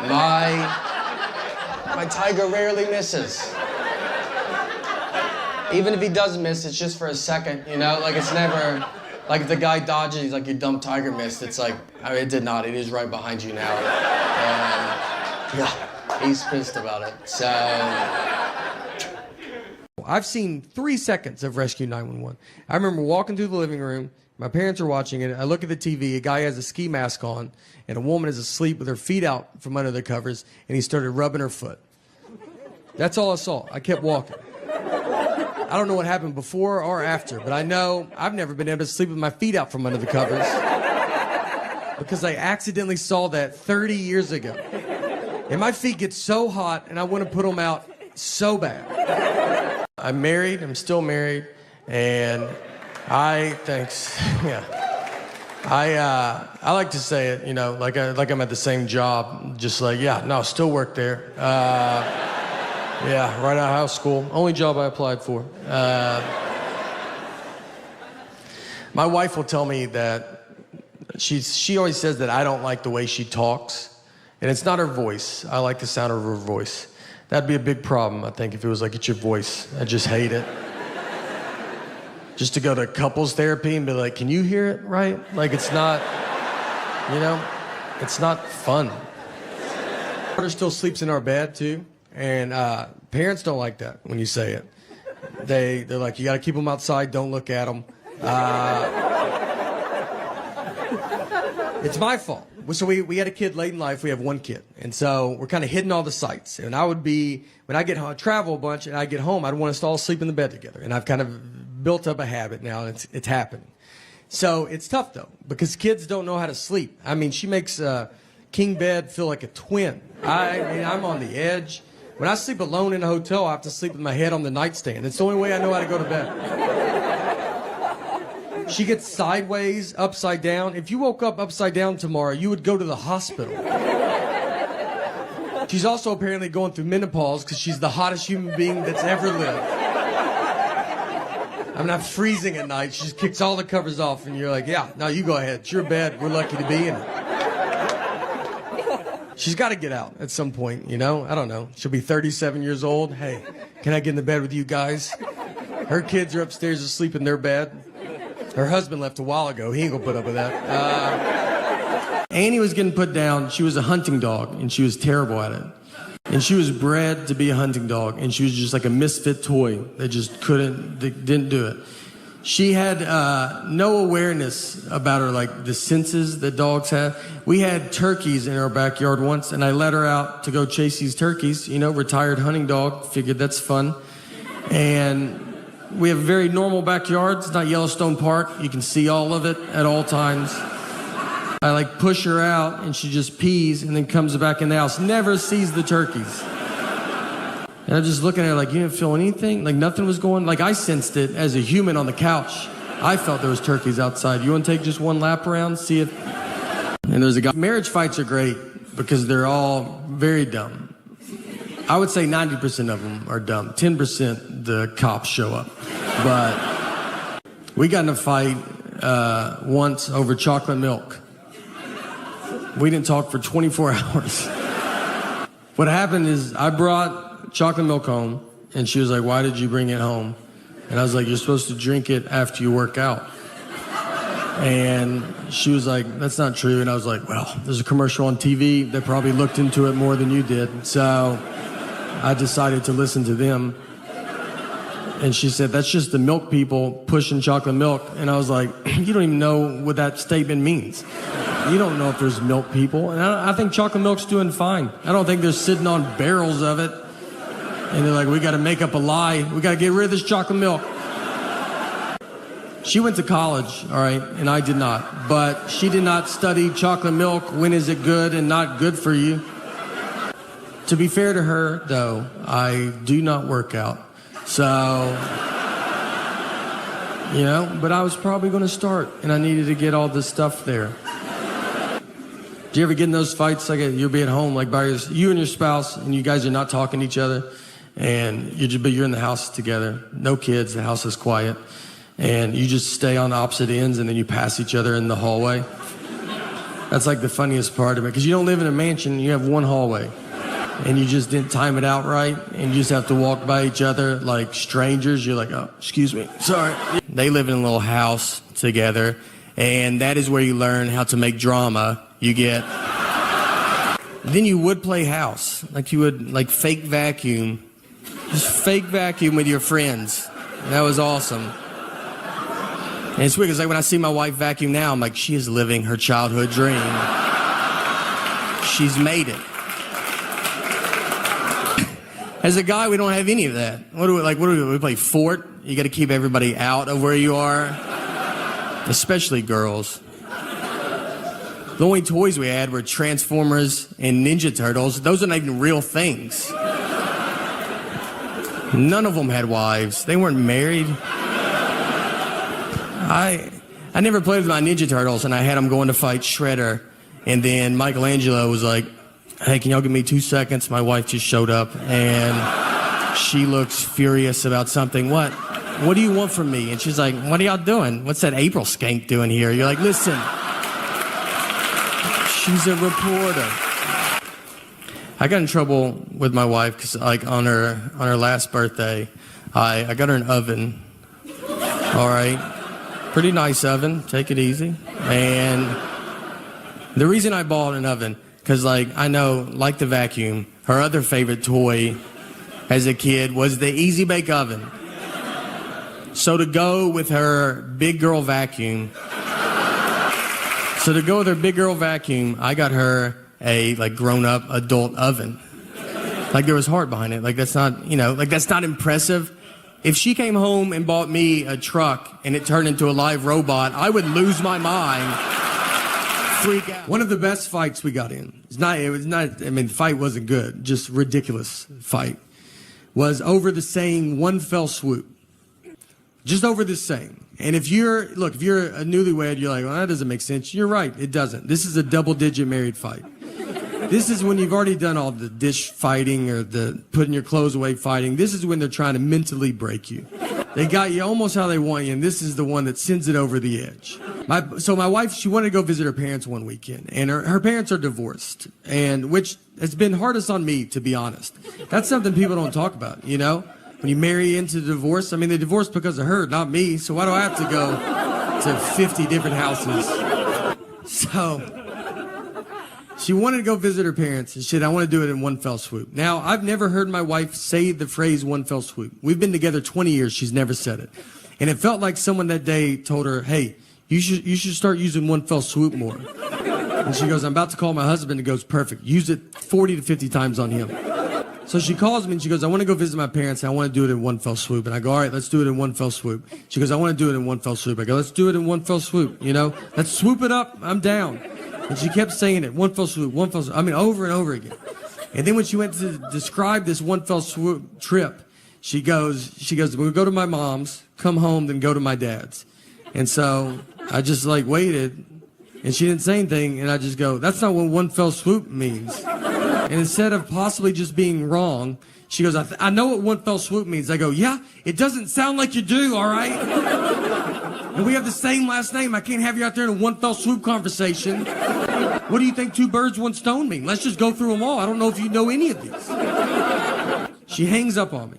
My tiger rarely misses. Even if he does miss, it's just for a second, you know? Like, it's never, like if the guy dodges, he's like, your dumb tiger missed. It's like, I mean, it did not. It is right behind you now. And yeah, he's pissed about it. So I've seen 3 seconds of Rescue 911. I remember walking through the living room. My parents are watching it. I look at the TV. A guy has a ski mask on, and a woman is asleep with her feet out from under the covers, and he started rubbing her foot. That's all I saw. I kept walking. I don't know what happened before or after, but I know I've never been able to sleep with my feet out from under the covers because I accidentally saw that 30 years ago. And my feet get so hot, and I want to put them out so bad. I'm married. I'm still married, and thanks. Yeah. I like to say it, you know, like I'm at the same job, just like, yeah, no, still work there. Yeah, right out of high school. Only job I applied for. My wife will tell me that she always says that I don't like the way she talks, and it's not her voice. I like the sound of her voice. That'd be a big problem, I think, if it was like, it's your voice. I just hate it. Just to go to couples therapy and be like, can you hear it right? Like, it's not, you know, it's not fun. My daughter still sleeps in our bed, too. And parents don't like that when you say it. They're like, you got to keep them outside, don't look at them. It's my fault. So we had a kid late in life. We have one kid. And so we're kind of hitting all the sites. And I would be, when I get home, I travel a bunch, and I get home, I'd want us to all sleep in the bed together. And I've kind of built up a habit now, and it's happening. So it's tough, though, because kids don't know how to sleep. I mean, she makes king bed feel like a twin. I mean, I'm on the edge. When I sleep alone in a hotel, I have to sleep with my head on the nightstand. It's the only way I know how to go to bed. She gets sideways, upside down. If you woke up upside down tomorrow, you would go to the hospital. She's also apparently going through menopause because she's the hottest human being that's ever lived. I'm not freezing at night. She just kicks all the covers off, and you're like, yeah, no, you go ahead. It's your bed. We're lucky to be in it. She's got to get out at some point, you know? I don't know. She'll be 37 years old. Hey, can I get in the bed with you guys? Her kids are upstairs asleep in their bed. Her husband left a while ago. He ain't gonna put up with that. Annie was getting put down. She was a hunting dog, and she was terrible at it. And she was bred to be a hunting dog, and she was just like a misfit toy that just didn't do it. She had no awareness about her, like the senses that dogs have. We had turkeys in our backyard once, and I let her out to go chase these turkeys. You know, retired hunting dog, figured that's fun. And we have a very normal backyard. It's not Yellowstone Park. You can see all of it at all times. I like push her out, and she just pees and then comes back in the house. Never sees the turkeys. And I'm just looking at her like, you didn't feel anything? Like nothing was going, like I sensed it as a human on the couch. I felt there was turkeys outside. You want to take just one lap around, see if... And there's a guy... Marriage fights are great because they're all very dumb. I would say 90% of them are dumb. 10% the cops show up. But we got in a fight once over chocolate milk. We didn't talk for 24 hours. What happened is I brought chocolate milk home, and she was like, why did you bring it home? And I was like, you're supposed to drink it after you work out. And she was like, that's not true. And I was like, well, there's a commercial on TV that probably looked into it more than you did. So I decided to listen to them. And she said, that's just the milk people pushing chocolate milk. And I was like, you don't even know what that statement means. You don't know if there's milk people. And I think chocolate milk's doing fine. I don't think they're sitting on barrels of it. And they're like, we got to make up a lie. We got to get rid of this chocolate milk. She went to college, all right, and I did not. But she did not study chocolate milk. When is it good and not good for you? To be fair to her, though, I do not work out. So, you know, but I was probably going to start, and I needed to get all this stuff there. Do you ever get in those fights, like you'll be at home, like by you and your spouse, and you guys are not talking to each other, and you're in the house together, no kids, the house is quiet, and you just stay on opposite ends, and then you pass each other in the hallway? That's like the funniest part of it, because you don't live in a mansion, you have one hallway. And you just didn't time it out right, and you just have to walk by each other like strangers. You're like, oh, excuse me, sorry. They live in a little house together, and that is where you learn how to make drama. You get... Then you would play house, like you would like fake vacuum. Just fake vacuum with your friends. That was awesome. And it's weird, because like when I see my wife vacuum now, I'm like, she is living her childhood dream. She's made it. As a guy, we don't have any of that. What do we play fort? You got to keep everybody out of where you are, especially girls. The only toys we had were Transformers and Ninja Turtles. Those are not even real things. None of them had wives. They weren't married. I never played with my Ninja Turtles, and I had them going to fight Shredder. And then Michelangelo was like, hey, can y'all give me 2 seconds? My wife just showed up, and she looks furious about something. What do you want from me? And she's like, what are y'all doing? What's that April skank doing here? You're like, listen, she's a reporter. I got in trouble with my wife because, like, on her last birthday, I got her an oven. All right, pretty nice oven. Take it easy. And the reason I bought an oven, because, like, I know, like the vacuum, her other favorite toy as a kid was the Easy Bake Oven. So to go with her big girl vacuum, I got her a, like, grown-up adult oven. Like, there was heart behind it. Like, that's not, you know, like, that's not impressive. If she came home and bought me a truck and it turned into a live robot, I would lose my mind. Freak out. One of the best fights we got in, the fight wasn't good, just ridiculous fight, was over the saying one fell swoop. Just over this saying. And if you're a newlywed, you're like, well, that doesn't make sense. You're right, it doesn't. This is a double-digit married fight. This is when you've already done all the dish fighting or the putting your clothes away fighting. This is when they're trying to mentally break you. They got you almost how they want you, and this is the one that sends it over the edge. So my wife, she wanted to go visit her parents one weekend, and her parents are divorced, and which has been hardest on me, to be honest. That's something people don't talk about, you know? When you marry into divorce, I mean, they divorced because of her, not me, so why do I have to go to 50 different houses? So she wanted to go visit her parents, and she said, I want to do it in one fell swoop. Now, I've never heard my wife say the phrase one fell swoop. We've been together 20 years, she's never said it. And it felt like someone that day told her, hey, you should start using one fell swoop more. And she goes, I'm about to call my husband, and goes, perfect. Use it 40 to 50 times on him. So she calls me, and she goes, I want to go visit my parents, and I want to do it in one fell swoop. And I go, all right, let's do it in one fell swoop. She goes, I want to do it in one fell swoop. I go, let's do it in one fell swoop, you know? Let's swoop it up, I'm down. And she kept saying it, one fell swoop, one fell swoop. I mean, over and over again. And then when she went to describe this one fell swoop trip, she goes, we'll go to my mom's, come home, then go to my dad's. And so I just, like, waited, and she didn't say anything, and I just go, that's not what one fell swoop means. And instead of possibly just being wrong, she goes, I know what one fell swoop means. I go, yeah, it doesn't sound like you do, all right? And we have the same last name. I can't have you out there in a one fell swoop conversation. What do you think two birds, one stone mean? Let's just go through them all. I don't know if you know any of these. She hangs up on me.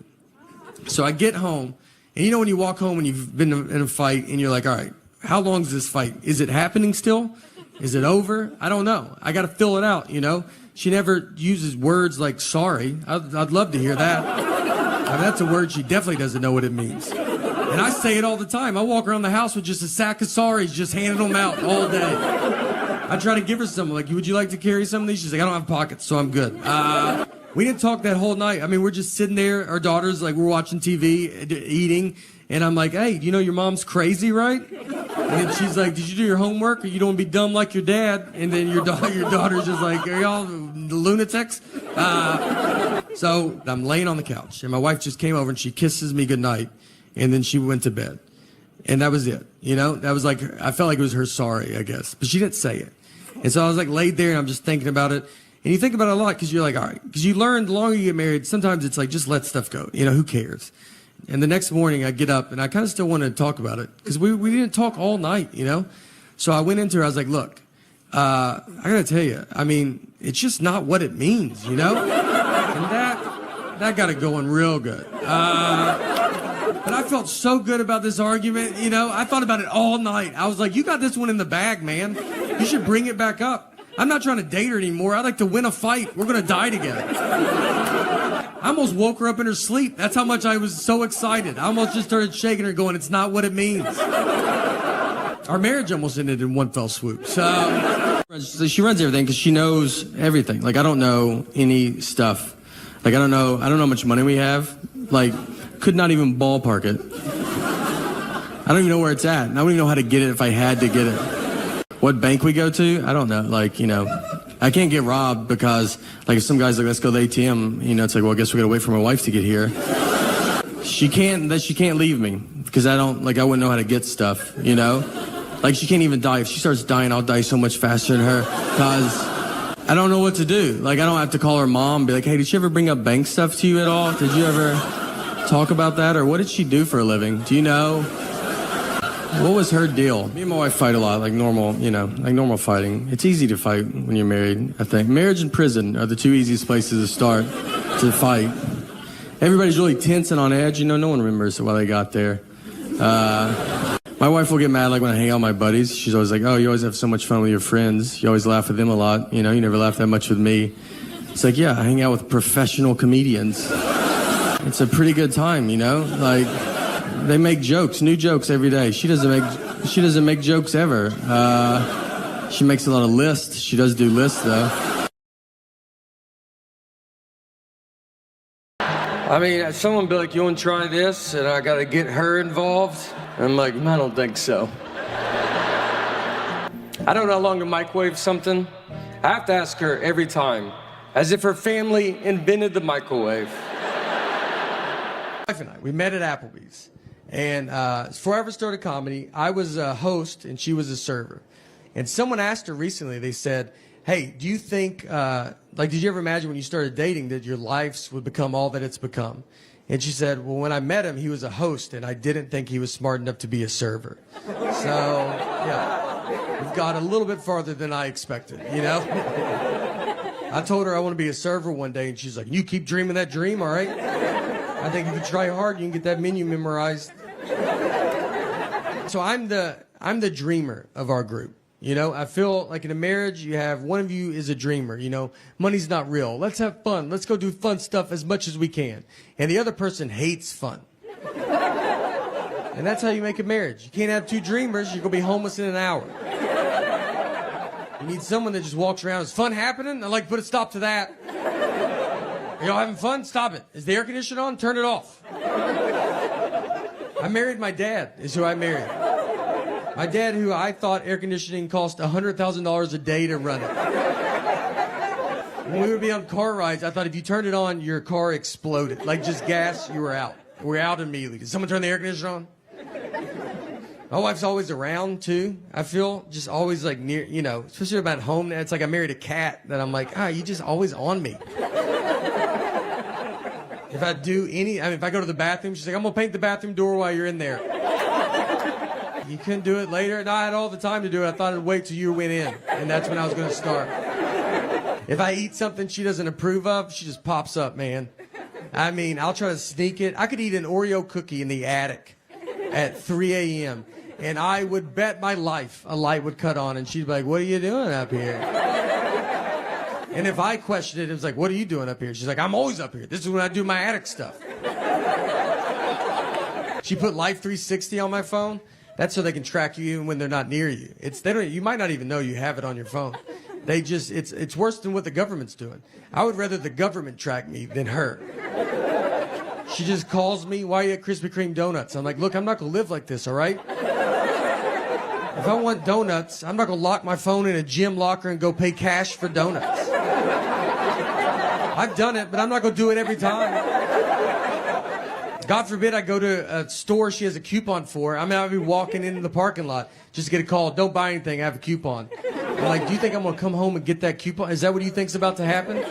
So I get home, and you know when you walk home and you've been in a fight, and you're like, all right, how long is this fight? Is it happening still? Is it over? I don't know. I got to fill it out, you know? She never uses words like sorry. I'd love to hear that. I mean, that's a word she definitely doesn't know what it means. And I say it all the time. I walk around the house with just a sack of sorries, just handing them out all day. I try to give her some, like, would you like to carry some of these? She's like, I don't have pockets, so I'm good. We didn't talk that whole night. I mean, we're just sitting there, our daughters, like, we're watching TV, eating, and I'm like, hey, you know your mom's crazy, right? And she's like, did you do your homework, or you don't be dumb like your dad? And then your daughter's just like, are y'all lunatics? So I'm laying on the couch, and my wife just came over, and she kisses me goodnight, and then she went to bed. And that was it, you know? That was like, I felt like it was her sorry, I guess. But she didn't say it. And so I was like laid there, and I'm just thinking about it. And you think about it a lot, because you're like, all right. Because you learn the longer you get married, sometimes it's like, just let stuff go. You know, who cares? And the next morning I get up, and I kind of still wanted to talk about it. Because we didn't talk all night, you know? So I went into her, I was like, look, I got to tell you, I mean, it's just not what it means, you know? And that got it going real good. But I felt so good about this argument, you know? I thought about it all night. I was like, you got this one in the bag, man. You should bring it back up. I'm not trying to date her anymore. I'd like to win a fight. We're going to die together. I almost woke her up in her sleep. That's how much I was so excited. I almost just started shaking her going, it's not what it means. Our marriage almost ended in one fell swoop. So she runs everything because she knows everything. Like, I don't know any stuff. Like, I don't know how much money we have. Like, could not even ballpark it. I don't even know where it's at. And I wouldn't even know how to get it if I had to get it. What bank we go to? I don't know. Like, you know, I can't get robbed because, like, if some guy's like, let's go to the ATM, you know, it's like, well, I guess we gotta wait for my wife to get here. She can't leave me because I wouldn't know how to get stuff, you know? Like, she can't even die. If she starts dying, I'll die so much faster than her because I don't know what to do. Like, I don't have to call her mom and be like, hey, did she ever bring up bank stuff to you at all? Did you ever talk about that? Or what did she do for a living? Do you know? What was her deal? Me and my wife fight a lot, like normal, you know, like normal fighting. It's easy to fight when you're married, I think. Marriage and prison are the two easiest places to start to fight. Everybody's really tense and on edge. You know, no one remembers why they got there. My wife will get mad, like, when I hang out with my buddies. She's always like, oh, you always have so much fun with your friends. You always laugh with them a lot. You know, you never laugh that much with me. It's like, yeah, I hang out with professional comedians. It's a pretty good time, you know? Like, they make jokes, new jokes every day. She doesn't make jokes ever. She makes a lot of lists. She does do lists, though. I mean, someone be like, you want to try this? And I got to get her involved? I'm like, I don't think so. I don't know how long to microwave something. I have to ask her every time, as if her family invented the microwave. My wife and I, we met at Applebee's. And before I ever started comedy, I was a host and she was a server. And someone asked her recently, they said, hey, do you think, did you ever imagine when you started dating that your lives would become all that it's become? And she said, well, when I met him, he was a host, and I didn't think he was smart enough to be a server. So, yeah, we've got a little bit farther than I expected, you know? I told her I want to be a server one day, and she's like, you keep dreaming that dream, all right? I think if you try hard, you can get that menu memorized. So I'm the dreamer of our group. You know, I feel like in a marriage, you have one of you is a dreamer. You know, money's not real. Let's have fun. Let's go do fun stuff as much as we can. And the other person hates fun. And that's how you make a marriage. You can't have two dreamers. You're going to be homeless in an hour. You need someone that just walks around. Is fun happening? I'd like to put a stop to that. Are y'all having fun? Stop it. Is the air conditioner on? Turn it off. I married my dad, is who I married. My dad, who I thought air conditioning cost $100,000 a day to run it. When we would be on car rides, I thought if you turned it on, your car exploded. Like just gas, you were out. We're out immediately. Did someone turn the air conditioner on? My wife's always around, too. I feel just always like near, you know, especially about home. It's like I married a cat that I'm like, you just always on me. If I do if I go to the bathroom, she's like, I'm going to paint the bathroom door while you're in there. You couldn't do it later? No, I had all the time to do it. I thought I'd wait till you went in, and that's when I was going to start. If I eat something she doesn't approve of, she just pops up, man. I mean, I'll try to sneak it. I could eat an Oreo cookie in the attic at 3 a.m. and I would bet my life a light would cut on and she'd be like, what are you doing up here? And if I questioned it, it was like, what are you doing up here? She's like, I'm always up here. This is when I do my attic stuff. She put Life 360 on my phone. That's so they can track you even when they're not near you. You might not even know you have it on your phone. It's worse than what the government's doing. I would rather the government track me than her. She just calls me, why are you at Krispy Kreme donuts? I'm like, look, I'm not gonna live like this, all right? If I want donuts, I'm not gonna lock my phone in a gym locker and go pay cash for donuts. I've done it, but I'm not gonna do it every time. God forbid I go to a store she has a coupon for. I mean, I'll be walking into the parking lot, just get a call, don't buy anything, I have a coupon. I'm like, do you think I'm gonna come home and get that coupon? Is that what you think's about to happen?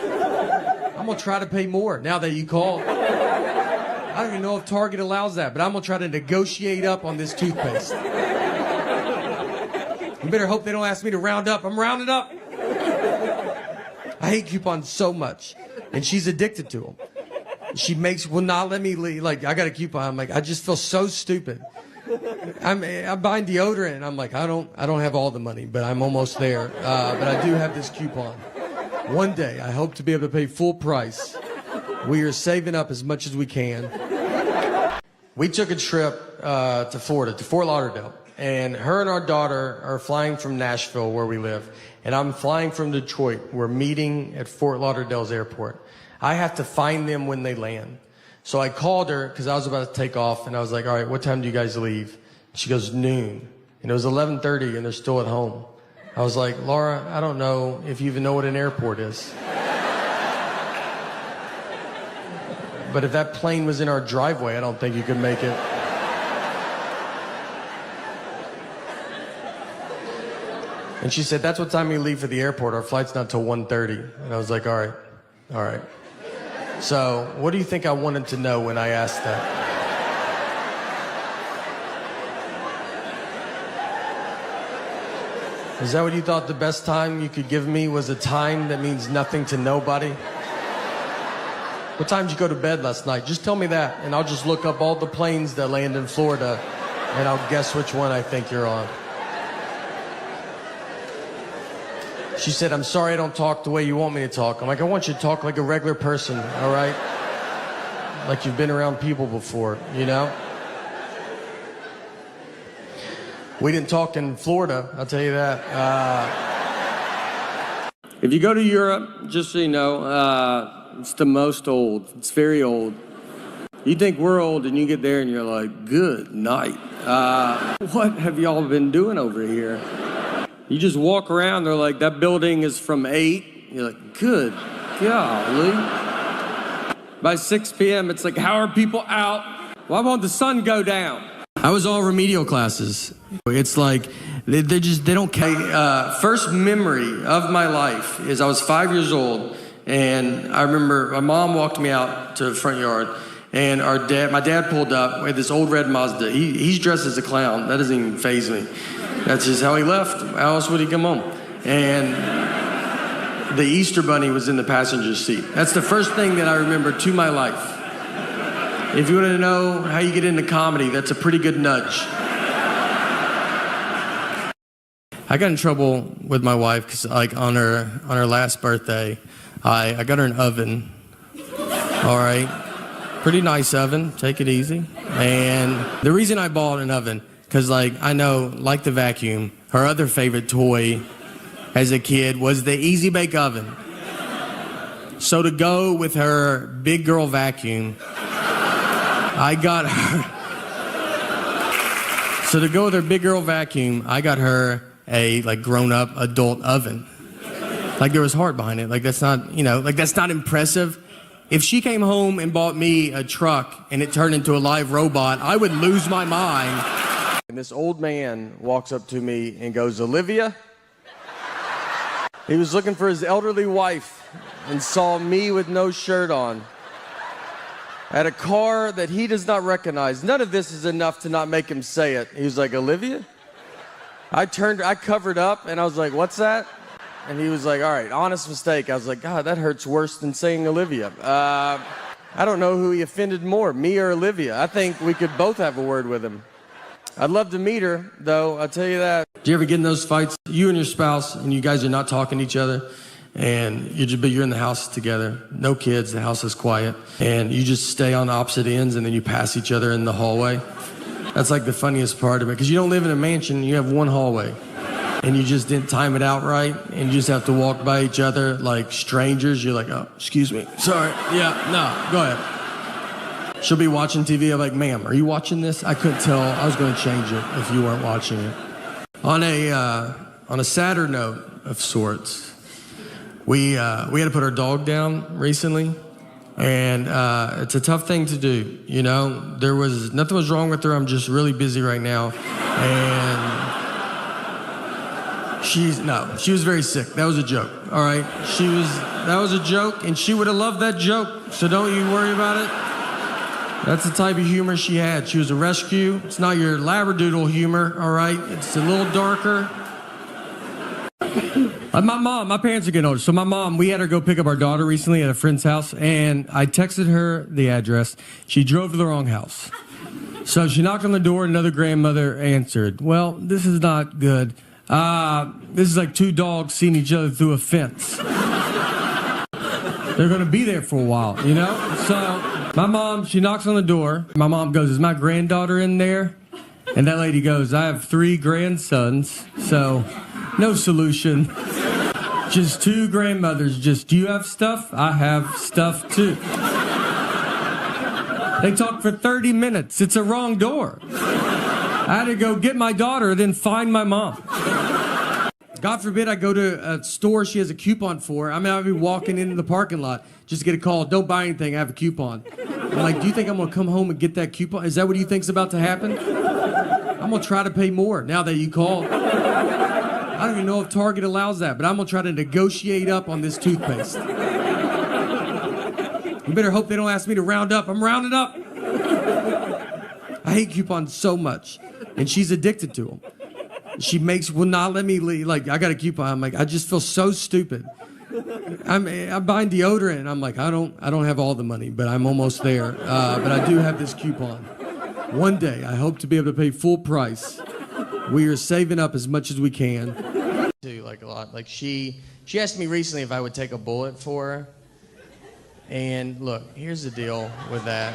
I'm gonna try to pay more now that you called. I don't even know if Target allows that, but I'm gonna try to negotiate up on this toothpaste. You better hope they don't ask me to round up. I'm rounding up. I hate coupons so much, and she's addicted to them. She will not let me leave. Like, I got a coupon. I'm like, I just feel so stupid. I'm buying deodorant, and I'm like, I don't have all the money, but I'm almost there. But I do have this coupon. One day, I hope to be able to pay full price. We are saving up as much as we can. We took a trip to Florida, to Fort Lauderdale, and her and our daughter are flying from Nashville, where we live, and I'm flying from Detroit. We're meeting at Fort Lauderdale's airport. I have to find them when they land. So I called her because I was about to take off, and I was like, all right, what time do you guys leave? She goes, noon. And it was 11:30, and they're still at home. I was like, Laura, I don't know if you even know what an airport is. But if that plane was in our driveway, I don't think you could make it. And she said, that's what time we leave for the airport. Our flight's not till 1:30. And I was like, all right. So what do you think I wanted to know when I asked that? Is that what you thought the best time you could give me was a time that means nothing to nobody? What time did you go to bed last night? Just tell me that, and I'll just look up all the planes that land in Florida, and I'll guess which one I think you're on. She said, I'm sorry I don't talk the way you want me to talk. I'm like, I want you to talk like a regular person, all right? Like you've been around people before, you know? We didn't talk in Florida, I'll tell you that. If you go to Europe, just so you know, it's the most old. It's very old. You think we're old and you get there and you're like, good night. What have y'all been doing over here? You just walk around, they're like, that building is from 8. You're like, good golly. By 6 p.m., it's like, how are people out? Why won't the sun go down? I was all remedial classes. It's like, they don't care. First memory of my life is I was 5 years old, and I remember my mom walked me out to the front yard, and my dad pulled up with this old red Mazda. He's dressed as a clown. That doesn't even faze me. That's just how he left. How else would he come home? And the Easter Bunny was in the passenger seat. That's the first thing that I remember to my life. If you want to know how you get into comedy, that's a pretty good nudge. I got in trouble with my wife because, like, on her last birthday, I got her an oven. All right, pretty nice oven. Take it easy. And the reason I bought an oven, because, like, I know, like the vacuum, her other favorite toy as a kid was the Easy Bake Oven. So to go with her big girl vacuum, I got her. So to go with her big girl vacuum, I got her a, like, grown-up adult oven. Like, there was heart behind it. Like, that's not, you know, like, that's not impressive. If she came home and bought me a truck and it turned into a live robot, I would lose my mind. And this old man walks up to me and goes, Olivia? He was looking for his elderly wife and saw me with no shirt on at a car that he does not recognize. None of this is enough to not make him say it. He was like, Olivia? I covered up and I was like, what's that? And he was like, all right, honest mistake. I was like, God, that hurts worse than saying Olivia. I don't know who he offended more, me or Olivia. I think we could both have a word with him. I'd love to meet her, though, I'll tell you that. Do you ever get in those fights, you and your spouse, and you guys are not talking to each other, and you're in the house together, no kids, the house is quiet, and you just stay on opposite ends, and then you pass each other in the hallway? That's like the funniest part of it, because you don't live in a mansion, you have one hallway, and you just didn't time it out right, and you just have to walk by each other like strangers. You're like, oh, excuse me, sorry, yeah, no, go ahead. She'll be watching TV. I'm like, ma'am, are you watching this? I couldn't tell. I was going to change it if you weren't watching it. On a sadder note of sorts, we had to put our dog down recently, and it's a tough thing to do. You know, nothing was wrong with her. I'm just really busy right now, and she was very sick. That was a joke. All right, that was a joke, and she would have loved that joke. So don't you worry about it. That's the type of humor she had. She was a rescue. It's not your labradoodle humor, all right? It's a little darker. My parents are getting older. So my mom, we had her go pick up our daughter recently at a friend's house, and I texted her the address. She drove to the wrong house. So she knocked on the door, another grandmother answered. Well, this is not good. This is like two dogs seeing each other through a fence. They're gonna be there for a while, you know? So my mom, she knocks on the door. My mom goes, is my granddaughter in there? And that lady goes, I have 3 grandsons, so no solution. Just 2 grandmothers, do you have stuff? I have stuff too. They talked for 30 minutes. It's a wrong door. I had to go get my daughter, then find my mom. God forbid I go to a store she has a coupon for. I mean, I'll be walking into the parking lot, just get a call, don't buy anything, I have a coupon. I'm like, do you think I'm gonna come home and get that coupon? Is that what you think's about to happen? I'm gonna try to pay more now that you called. I don't even know if Target allows that, but I'm gonna try to negotiate up on this toothpaste. You better hope they don't ask me to round up. I'm rounding up. I hate coupons so much, and she's addicted to them. She will not let me leave. Like, I got a coupon. I'm like, I just feel so stupid. I'm buying deodorant, and I'm like, I don't have all the money, but I'm almost there. But I do have this coupon. One day, I hope to be able to pay full price. We are saving up as much as we can. Do like a lot. Like she asked me recently if I would take a bullet for her. And look, here's the deal with that.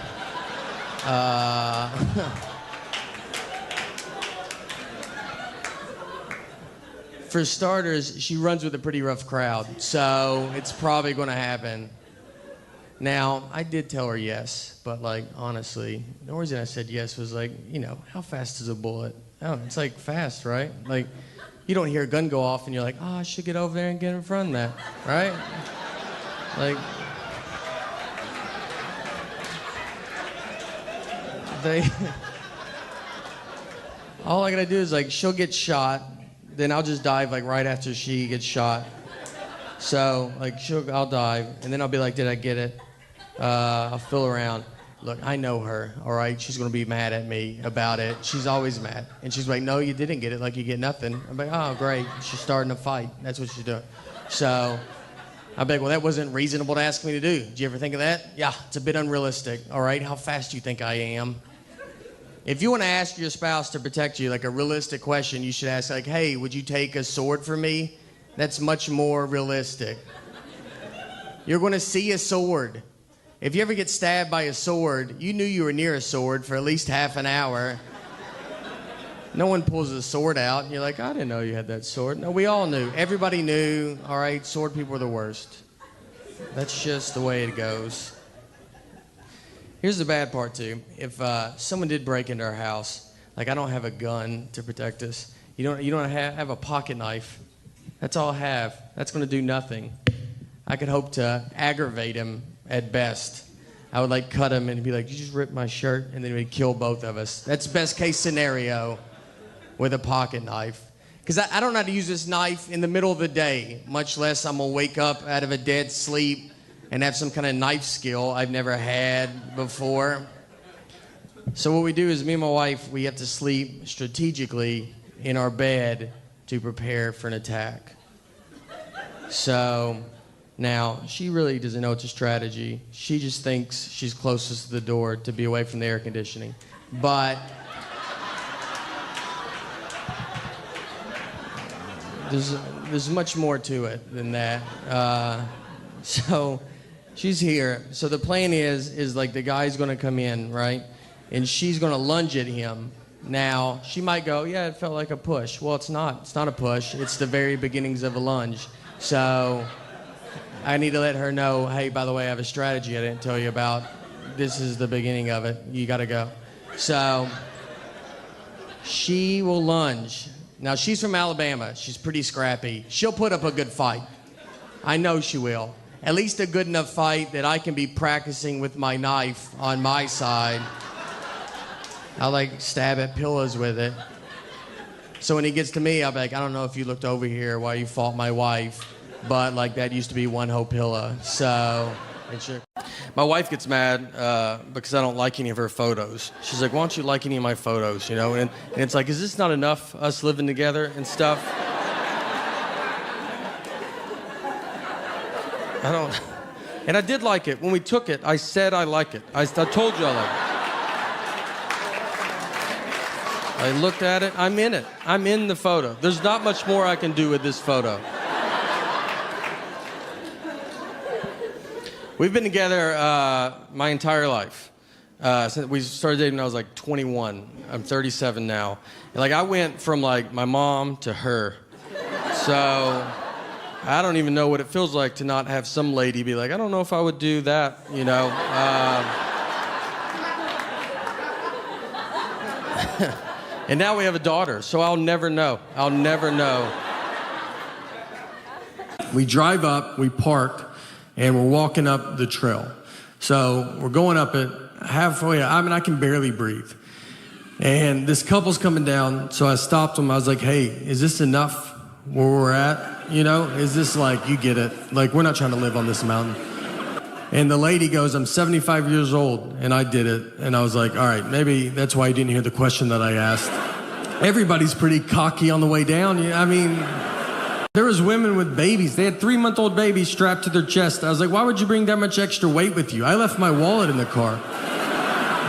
For starters, she runs with a pretty rough crowd, so it's probably going to happen. Now, I did tell her yes, but like, honestly, the reason I said yes was like, you know, how fast is a bullet? Oh, it's like fast, right? Like, you don't hear a gun go off and you're like, oh, I should get over there and get in front of that, right? Like, all I gotta do is like, she'll get shot, then I'll just dive like right after she gets shot. So like I'll dive, and then I'll be like, did I get it? I'll feel around. Look, I know her, all right? She's gonna be mad at me about it. She's always mad. And she's like, no, you didn't get it, like you get nothing. I'm like, oh, great, she's starting a fight. That's what she's doing. So I'm like, well, that wasn't reasonable to ask me to do. Did you ever think of that? Yeah, it's a bit unrealistic, all right? How fast do you think I am? If you want to ask your spouse to protect you, like a realistic question, you should ask like, hey, would you take a sword for me? That's much more realistic. You're going to see a sword. If you ever get stabbed by a sword, you knew you were near a sword for at least half an hour. No one pulls a sword out, and you're like, I didn't know you had that sword. No, we all knew. Everybody knew, all right, sword people are the worst. That's just the way it goes. Here's the bad part, too. If someone did break into our house, like I don't have a gun to protect us. You don't have a pocket knife. That's all I have. That's going to do nothing. I could hope to aggravate him at best. I would like cut him and be like, you just ripped my shirt, and then we'd kill both of us. That's best case scenario with a pocket knife. Because I don't know how to use this knife in the middle of the day, much less I'm going to wake up out of a dead sleep and have some kind of knife skill I've never had before. So what we do is me and my wife, we have to sleep strategically in our bed to prepare for an attack. So Now, she really doesn't know it's a strategy. She just thinks she's closest to the door to be away from the air conditioning. But there's much more to it than that. So she's here. So the plan is like the guy's gonna come in, right? And she's gonna lunge at him. Now, she might go, yeah, it felt like a push. Well, it's not a push. It's the very beginnings of a lunge. So I need to let her know, hey, by the way, I have a strategy I didn't tell you about. This is the beginning of it. You gotta go. So she will lunge. Now, she's from Alabama. She's pretty scrappy. She'll put up a good fight. I know she will. At least a good enough fight that I can be practicing with my knife on my side. I'll like stab at pillows with it. So when he gets to me, I'll be like, I don't know if you looked over here while you fought my wife, but like that used to be one whole pillow. So, sure. My wife gets mad because I don't like any of her photos. She's like, why don't you like any of my photos, you know? And it's like, is this not enough, us living together and stuff? I don't, and I did like it. When we took it, I said I like it. I told you I like it. I looked at it, I'm in it. I'm in the photo. There's not much more I can do with this photo. We've been together my entire life. Since we started dating when I was like 21. I'm 37 now. And like I went from like my mom to her. So I don't even know what it feels like to not have some lady be like, I don't know if I would do that, you know. And now we have a daughter, so I'll never know. I'll never know. We drive up, we park, and we're walking up the trail. So we're going up it halfway. I mean, I can barely breathe. And this couple's coming down, so I stopped them. I was like, hey, is this enough where we're at? You know, is this like, you get it. Like, we're not trying to live on this mountain. And the lady goes, I'm 75 years old, and I did it. And I was like, all right, maybe that's why you didn't hear the question that I asked. Everybody's pretty cocky on the way down. I mean, there was women with babies. They had 3-month-old babies strapped to their chest. I was like, why would you bring that much extra weight with you? I left my wallet in the car.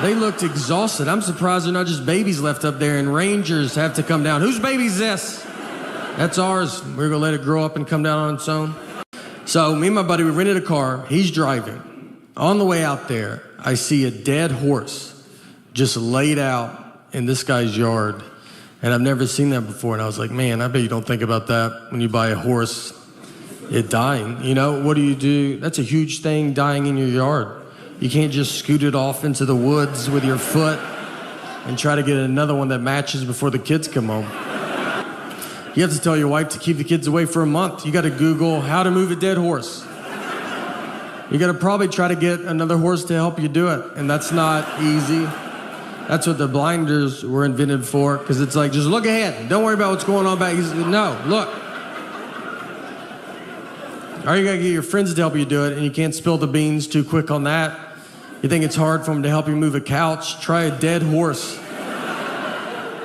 They looked exhausted. I'm surprised they're not just babies left up there, and rangers have to come down. Whose baby's this? That's ours. We're gonna let it grow up and come down on its own. So me and my buddy, we rented a car. He's driving. On the way out there, I see a dead horse just laid out in this guy's yard. And I've never seen that before. And I was like, man, I bet you don't think about that when you buy a horse, it dying. You know, what do? That's a huge thing, dying in your yard. You can't just scoot it off into the woods with your foot and try to get another one that matches before the kids come home. You have to tell your wife to keep the kids away for a month. You got to Google how to move a dead horse. You got to probably try to get another horse to help you do it. And that's not easy. That's what the blinders were invented for, because it's like, just look ahead. Don't worry about what's going on back. No, look. Or you got to get your friends to help you do it, and you can't spill the beans too quick on that. You think it's hard for them to help you move a couch? Try a dead horse.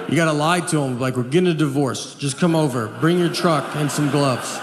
You got to lie to them, like, we're getting a divorce. Just come over. Bring your truck and some gloves.